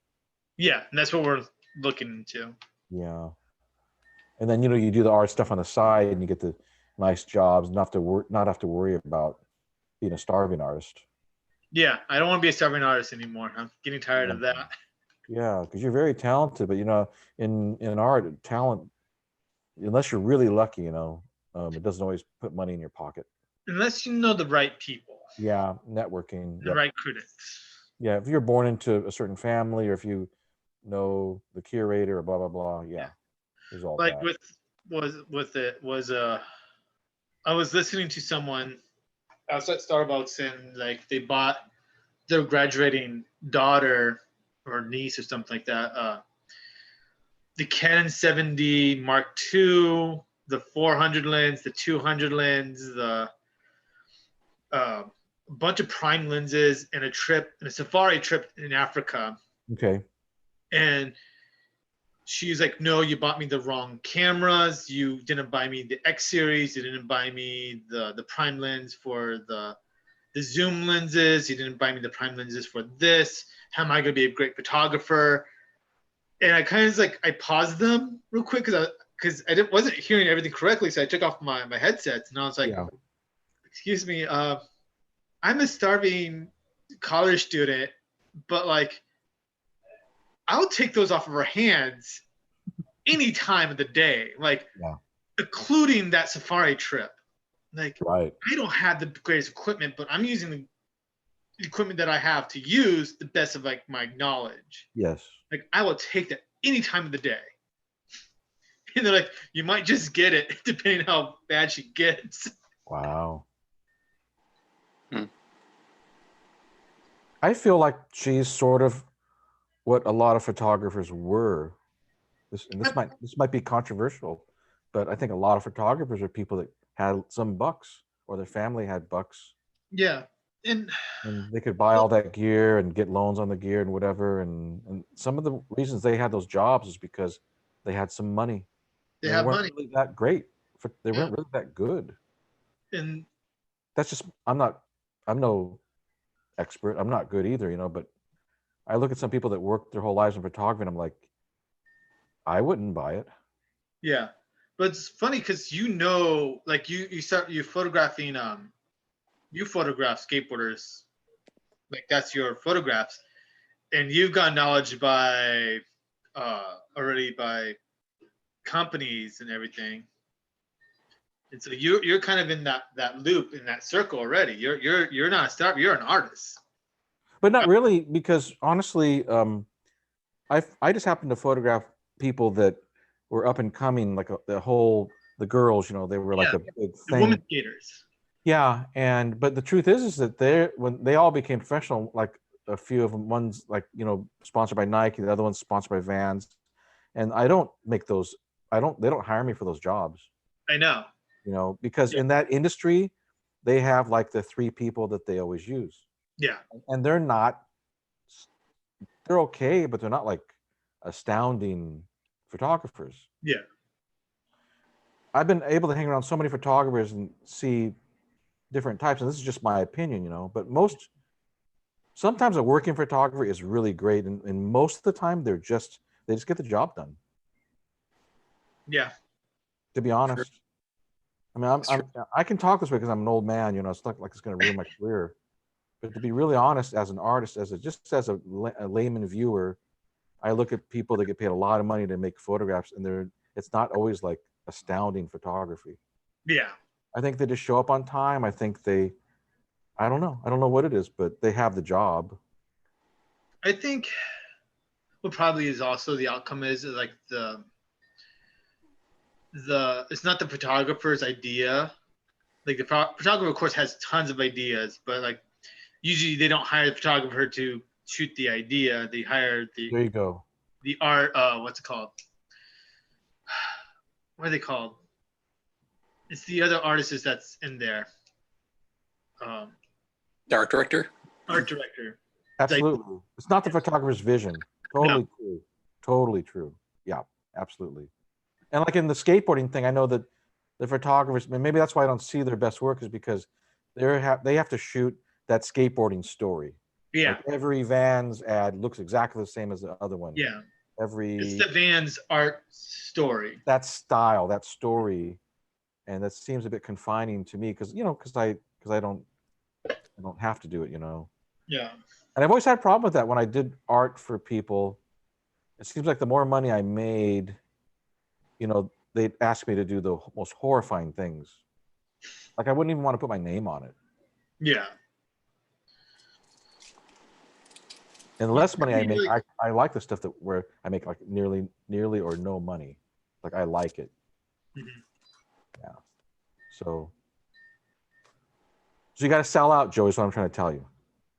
yeah, and that's what we're looking into. Yeah. And then you do the art stuff on the side, and you get the nice jobs, not have to worry about being a starving artist. Yeah, I don't want to be a starving artist anymore. I'm getting tired of that. Yeah, because you're very talented, but in art, talent, unless you're really lucky, it doesn't always put money in your pocket. Unless you know the right people. Yeah, networking. The right critics. Yeah, if you're born into a certain family, or if you know the curator, or blah blah blah. Yeah. There's all like that. I was listening to someone outside Starbucks, and like they bought their graduating daughter or niece or something like that the Canon 7D Mark II, the 400 lens, the 200 lens, the bunch of prime lenses, and a safari trip in Africa. Okay. And she's like, no, you bought me the wrong cameras. You didn't buy me the X series. You didn't buy me the prime lens for the zoom lenses. You didn't buy me the prime lenses for this. How am I going to be a great photographer? And I kind of I paused them real quick because I wasn't hearing everything correctly. So I took off my headsets, and I was like, yeah. Excuse me, I'm a starving college student, but I'll take those off of her hands any time of the day, including that safari trip. Right. I don't have the greatest equipment, but I'm using the equipment that I have to use the best of my knowledge. Yes. I will take that any time of the day. And they're like, you might just get it depending on how bad she gets. Wow. I feel like she's sort of what a lot of photographers were. This might be controversial, but I think a lot of photographers are people that had some bucks or their family had bucks Yeah. And and they could buy all that gear and get loans on the gear and whatever. And some of the reasons they had those jobs is because they had some money. they They have weren't money. really that great. They Yeah. weren't really that good. And That's just I'm no expert. I'm not good either, but I look at some people that work their whole lives in photography and I'm like, I wouldn't buy it. yeah. But it's funny because like you photographing you photograph skateboarders, like that's your photographs, and you've got knowledge by already by companies and everything. And so you're kind of in that loop, in that circle already. You're not a star, you're an artist. But not really, because honestly, I just happened to photograph people that were up and coming, like the girls, they were like Yeah, a big the women thing. skaters. Yeah, but the truth is that when they all became professional, like a few of them, one's like sponsored by Nike, the other one's sponsored by Vans, and I don't make those. They don't hire me for those jobs. I know. Because Yeah. in that industry, they have like the three people that they always use, Yeah. and they're okay, but they're not like astounding photographers. Yeah. I've been able to hang around so many photographers and see different types, and this is just my opinion, but sometimes a working photographer is really great, and most of the time they just get the job done. Yeah. To be honest, I mean, I can talk this way because I'm an old man, it's not like it's going to ruin my career. But to be really honest, as an artist, as a layman viewer, I look at people that get paid a lot of money to make photographs, and it's not always like astounding photography. Yeah. I think they just show up on time. I think I don't know what it is, but they have the job. I think what probably is also the outcome is like it's not the photographer's idea. Like the photographer, of course, has tons of ideas, but like usually they don't hire the photographer to shoot the idea. They hire There you go. the art. What's it called? What are they called? It's the other artist that's in there. The art director. Art director. Absolutely. It's not the photographer's vision. Totally true. Totally true. Yeah, absolutely. And like in the skateboarding thing, I know that the photographers, maybe that's why I don't see their best work, is because they have to shoot that skateboarding story. Yeah. Like every Vans ad looks exactly the same as the other one. Yeah. Every It's the Vans art story. that style, that story, and that seems a bit confining to me because I don't have to do it. Yeah. And I've always had a problem with that when I did art for people. It seems like the more money I made, they'd ask me to do the most horrifying things. Like I wouldn't even want to put my name on it. Yeah. And the less money I make, I like the stuff where I make like nearly or no money. Like I like it. Mm-hmm. Yeah. So you got to sell out, Joey, is what I'm trying to tell you.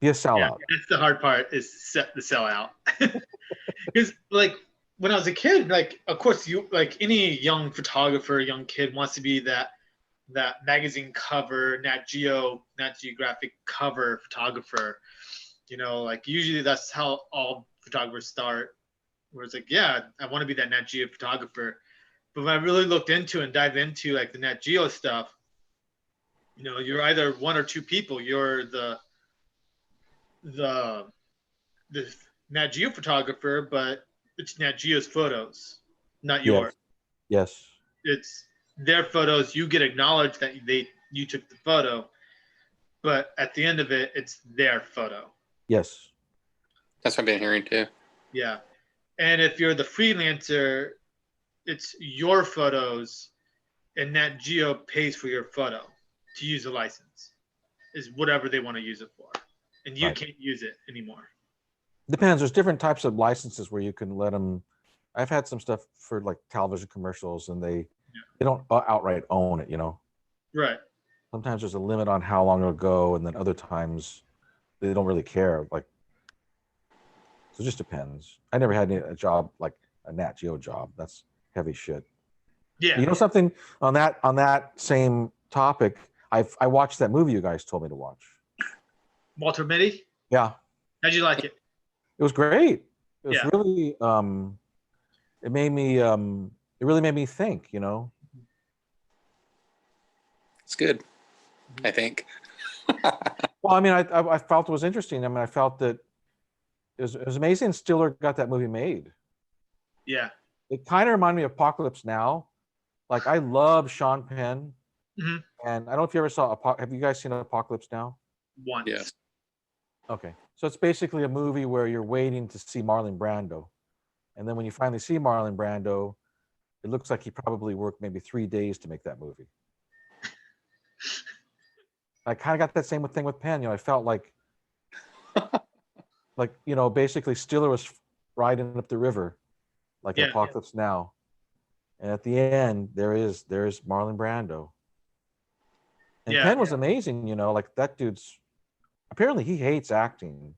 Be a sellout. Yeah, that's the hard part, is the sell out. Because like when I was a kid, like of course you, like any young photographer, young kid wants to be that magazine cover, Nat Geographic cover photographer. Like usually that's how all photographers start. Where it's like, yeah, I want to be that Nat Geo photographer. But when I really looked into and dived into like the Nat Geo stuff, you're either one or two people. You're the Nat Geo photographer, but it's Nat Geo's photos, not yours. Yes. It's their photos. You get acknowledged that you took the photo, but at the end of it, it's their photo. Yes. That's what I've been hearing too. Yeah. And if you're the freelancer, it's your photos, and Nat Geo pays for your photo to use a license, is whatever they want to use it for. And you can't use it anymore. Depends. There's different types of licenses where you can let them. I've had some stuff for like television commercials, and they don't outright own it, Right. Sometimes there's a limit on how long it'll go, and then other times they don't really care. Like So it just depends. I never had a job like a Nat Geo job. That's heavy shit. Yeah. You know something on that same topic? I watched that movie you guys told me to watch. Walter Mitty. Yeah, How'd you like it? it was great. It was Yeah. really it made me it really made me think. You know. It's good, I think. Well, I mean, I felt it was interesting. I mean, I felt that it was amazing Stiller got that movie made. Yeah. It kind of reminded me of Apocalypse Now. Like I love Sean Penn, Mhm. and I don't know if you ever saw. Have you guys seen Apocalypse Now? Once. Yes. Okay, so it's basically a movie where you're waiting to see Marlon Brando, and then when you finally see Marlon Brando, it looks like he probably worked maybe 3 days to make that movie. I kind of got that same thing with Penn. You know, I felt like basically Stiller was riding up the river, like in Yeah. Apocalypse Now, and at the end there's Marlon Brando. And Yeah. Penn was amazing. You know, like that dude's apparently he hates acting,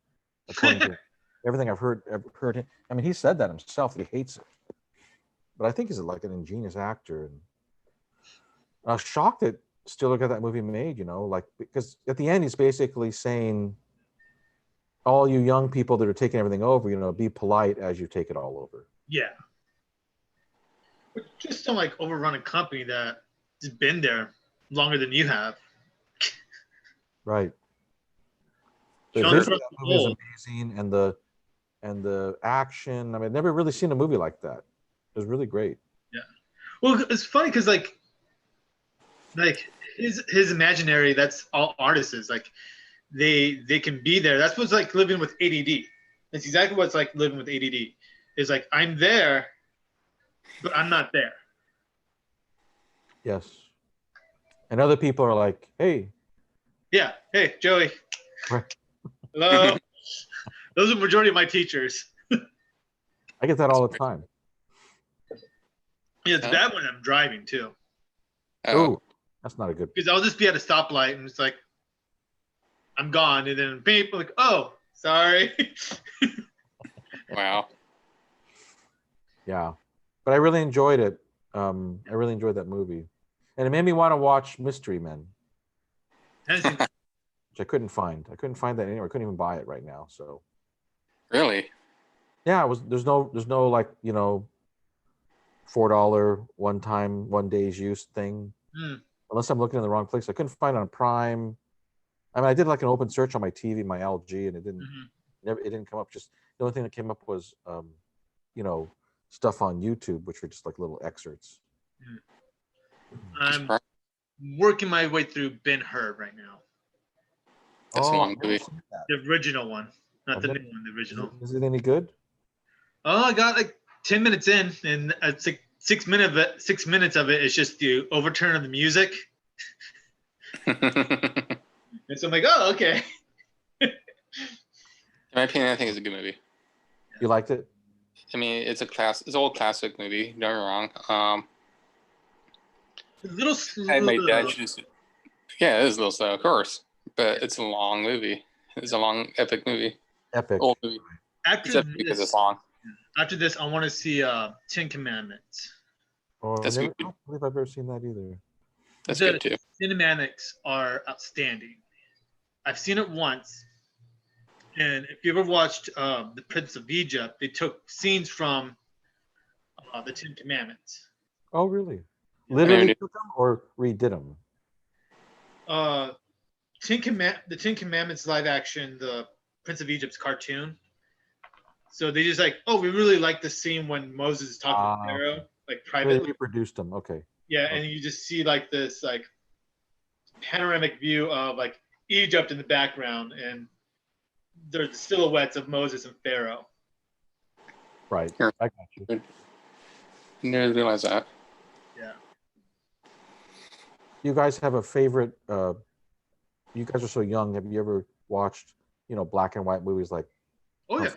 according to everything I've heard him. I mean, he said that himself. He hates it, but I think he's like an ingenious actor. And I was shocked that Stiller got that movie made. You know, like because at the end he's basically saying, all you young people that are taking everything over, you know, be polite as you take it all over. Yeah. But just don't like overrun a company that has been there longer than you have. Right. The Sean vision of Trust that is movie is old. amazing, and the action. I mean, I've never really seen a movie like that. It was really great. Well, it's funny because like his imaginary. That's all artists is like they can be there. That's what's like living with ADD. That's exactly what's like living with ADD. Is like I'm there, but I'm not there. Yes. And other people are like, hey, Yeah. Hey, Joey. right. Hello. Those are the majority of my teachers. I get that all the time. Yeah, it's Huh? bad when I'm driving too. Oh, Oh, that's not a good. Because I'll just be at a stoplight and it's like I'm gone, and then people like, oh, sorry. wow. Yeah, but I really enjoyed it. I really enjoyed that movie, and it made me want to watch Mystery Men, which I couldn't find. I couldn't find that anywhere. I couldn't even buy it right now. So Really? yeah, it was. There's no like $4 one day's use thing. Hmm. Unless I'm looking in the wrong place. I couldn't find it on Prime. I mean, I did like an open search on my TV, my LG, and it didn't come up. Just the only thing that came up was you know, stuff on YouTube, which were just like little excerpts. I'm working my way through Ben-Hur right now. That's a long I've never movie. seen that. The original one, not I've the never- new one, the original. Is it any good? Oh, I got like 10 minutes in, and it's like 6 minutes of it. 6 minutes of it is just the overturn of the music, and so I'm like, oh, okay. In my opinion, I think it's a good movie. You liked it? I mean, it's it's an old classic movie. Don't get me wrong. A little slow. I my dad just, yeah, it is a little slow, of course, but it's a long movie. It's a long, epic movie. Epic. Old movie. It's After epic because it's this, long. I want to see Ten Commandments. Oh, That's I good. don't believe I've ever seen that either. That's The good too. cinematics are outstanding. I've seen it once, and if you ever watched The Prince of Egypt, they took scenes from the Ten Commandments. Oh, really? I Literally never took them or redid them? The Ten Commandments live action, the Prince of Egypt's cartoon. So they just like, oh, we really like the scene when Moses is talking to Pharaoh, like They privately. reproduced them. Okay. Yeah, and you just see like this like panoramic view of like Egypt in the background, and there's the silhouettes of Moses and Pharaoh. Right. Sure. I got you. I didn't realize that. Yeah. You guys have a favorite? You guys are so young. Have you ever watched, black and white movies? Like, Oh yeah.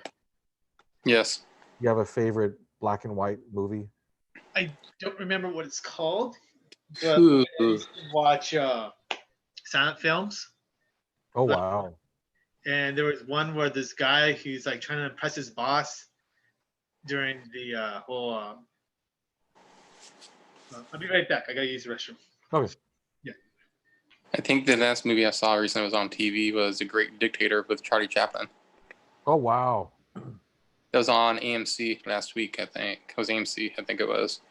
Yes. you have a favorite black and white movie? I don't remember what it's called, but Ooh. I used to watch silent films. Oh Like- wow! And there was one where this guy, he's like trying to impress his boss during the whole. I'll be right back. I gotta use the restroom. Okay. I think the last movie I saw recently was on TV was The Great Dictator with Charlie Chaplin. Oh wow. That was on AMC last week, I think. It was AMC, I think it was.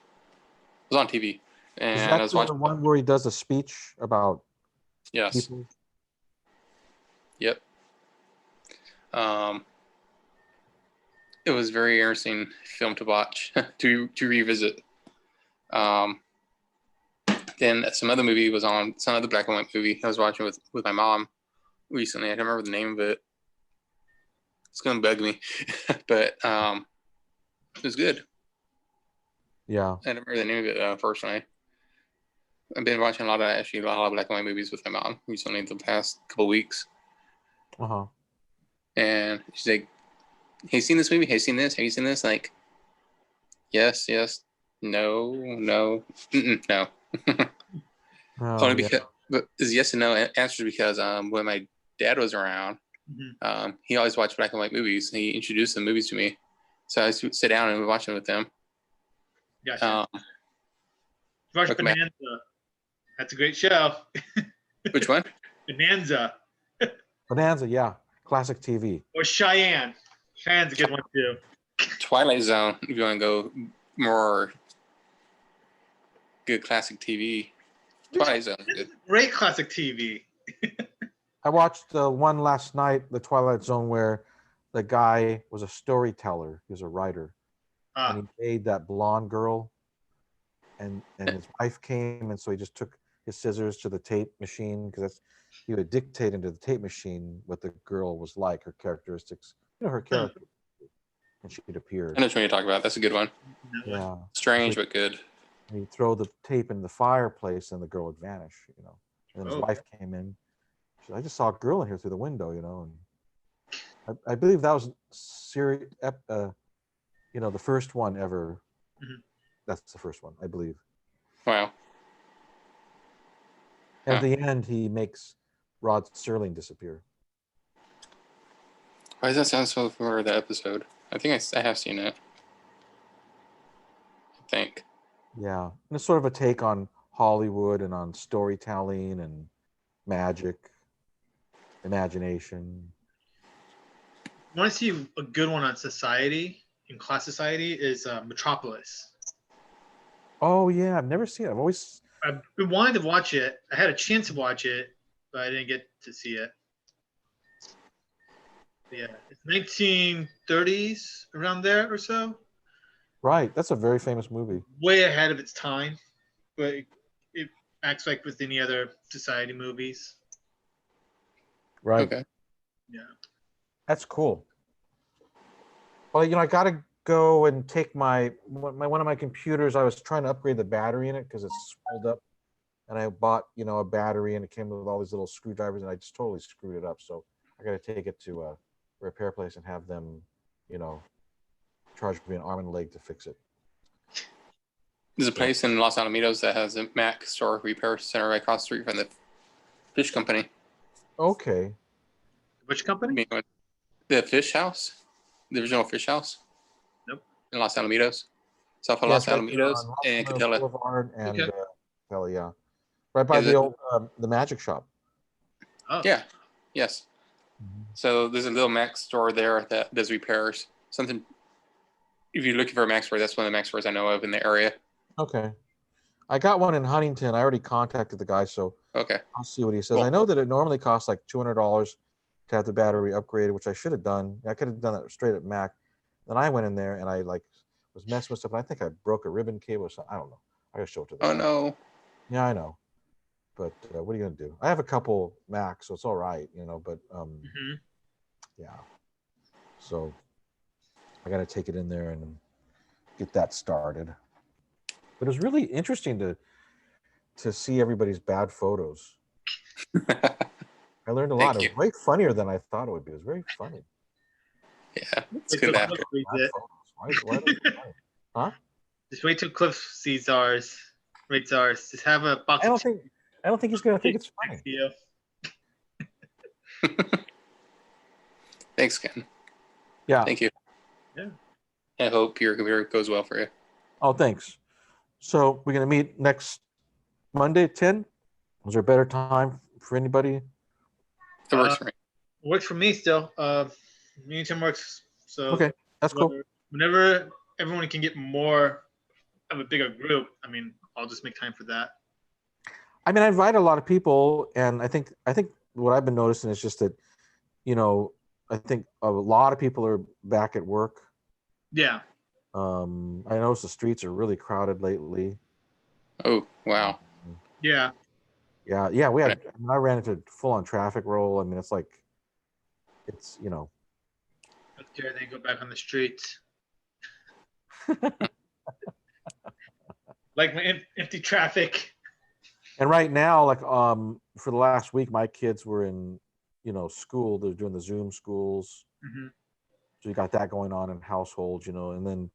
It was on TV. And Is I that was the watching. one where he does a speech about Yes. people? Yep. It was very interesting film to watch, to revisit. Then some other movie was on, some other black and white movie I was watching with my mom recently. I don't remember the name of it. It's gonna bug me, but it was good. Yeah. I don't remember the name of it personally. I've been watching a lot of black and white movies with my mom recently the past couple weeks. Uh-huh. And she's like, "Have you seen this movie? Have you seen this? Have you seen this?" Like, yes, no, no, no. Oh, Only yeah. because, but is yes and no answers because when my dad was around, he always watched black and white movies. He introduced the movies to me, so I used to sit down and watch them with him. Gotcha. Watch welcome back. Bonanza. That's a great show. Which one? Bonanza Bonanza, yeah. Classic TV. or Cheyenne. Cheyenne's a good one too. Twilight Zone. If you want to go more good classic TV, Twilight Zone is good. Great classic TV. I watched one last night, The Twilight Zone, where the guy was a storyteller. He was a writer. And he made that blonde girl. And his wife came, and so he just took his scissors to the tape machine, because he would dictate into the tape machine what the girl was like, her characteristics, her character. And she'd appear. I know which one you're talking about. That's a good one. Yeah. Strange, but good. And he'd throw the tape in the fireplace, and the girl would vanish, And then his wife came in. She said, "I just saw a girl in here through the window, And I believe that was the first one ever. Mhm. That's the first one, I believe. Wow. And at the end, he makes Rod Serling disappear. Why does that sound so familiar, that episode? I think I have seen it. I think. Yeah. And it's sort of a take on Hollywood and on storytelling and magic, imagination. Want to see a good one on society, in class society, is Metropolis. Oh, yeah. I've never seen it. I've been wanting to watch it. I had a chance to watch it, but I didn't get to see it. Yeah, it's 1930s, around there or so. Right. That's a very famous movie. Way ahead of its time, but it acts like with any other society movies. Right. Okay. Yeah. That's cool. Well, I got to go and take one of my computers. I was trying to upgrade the battery in it because it's swelled up, and I bought a battery, and it came with all these little screwdrivers, and I just totally screwed it up. So I got to take it to a repair place and have them, charge me an arm and a leg to fix it. There's a place in Los Alamitos that has a Mac store repair center right across the street from the fish company. Okay. Which company? The fish house, the original fish house. Nope. In Los Alamitos, south of Yes, Los Alamitos and Catella. Boulevard and Okay. Catella, yeah, right by the old the magic shop. Oh. Yeah. Yes. So there's a little Mac store there that does repairs. Something. If you're looking for a Mac store, that's one of the Mac stores I know of in the area. Okay. I got one in Huntington. I already contacted the guy, so Okay. I'll see what he says. Cool. I know that it normally costs like $200 to have the battery upgraded, which I should have done. I could have done that straight at Mac. Then I went in there and I was messing with stuff. And I think I broke a ribbon cable or something. I don't know. I gotta show it to them. Oh no. Yeah, I know. But what are you gonna do? I have a couple Macs, so it's all right, But yeah. So I gotta take it in there and get that started. But it was really interesting to see everybody's bad photos. I learned a lot. It was way funnier than I thought it would be. It was very funny. Yeah, it's good laughter. Why huh? Just wait till Cliff sees ours. Rates ours. Just have a box. I don't think he's gonna think it's funny. Thanks, Ken. Yeah. Thank you. Yeah. I hope your career goes well for you. Oh, thanks. So we're gonna meet next Monday at 10. Was there a better time for anybody? It works for me. Works for me still. Me and Tim works. So Okay, that's cool. whenever everyone can get more of a bigger group, I mean, I'll just make time for that. I mean, I invite a lot of people, and I think what I've been noticing is just that, you know, I think a lot of people are back at work. Yeah. I noticed the streets are really crowded lately. Oh, wow. Yeah. Yeah. We had. I ran into full-on traffic roll. I mean, it's like, it's How dare they go back on the streets? Like my empty traffic. And right now, like for the last week, my kids were in, school. They're doing the Zoom schools. Mhm. So you got that going on in households, and then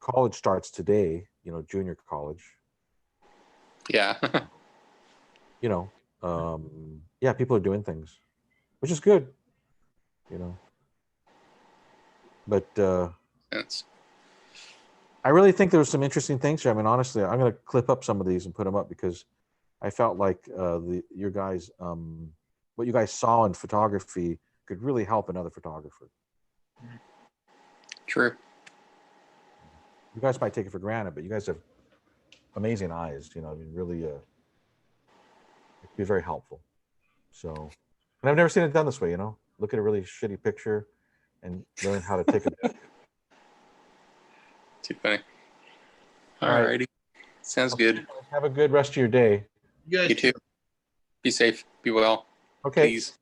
college starts today, junior college. Yeah. Yeah, people are doing things, which is good, But Sense. I really think there's some interesting things here. I mean, honestly, I'm going to clip up some of these and put them up because I felt like your guys, what you guys saw in photography could really help another photographer. True. You guys might take it for granted, but you guys have amazing eyes. I mean, really, it could be very helpful. So, and I've never seen it done this way. Look at a really shitty picture and learn how to take it. Too funny. All right. Alrighty. Sounds good. Have a good rest of your day. You guys You too. Be safe. Be well. Okay. Please.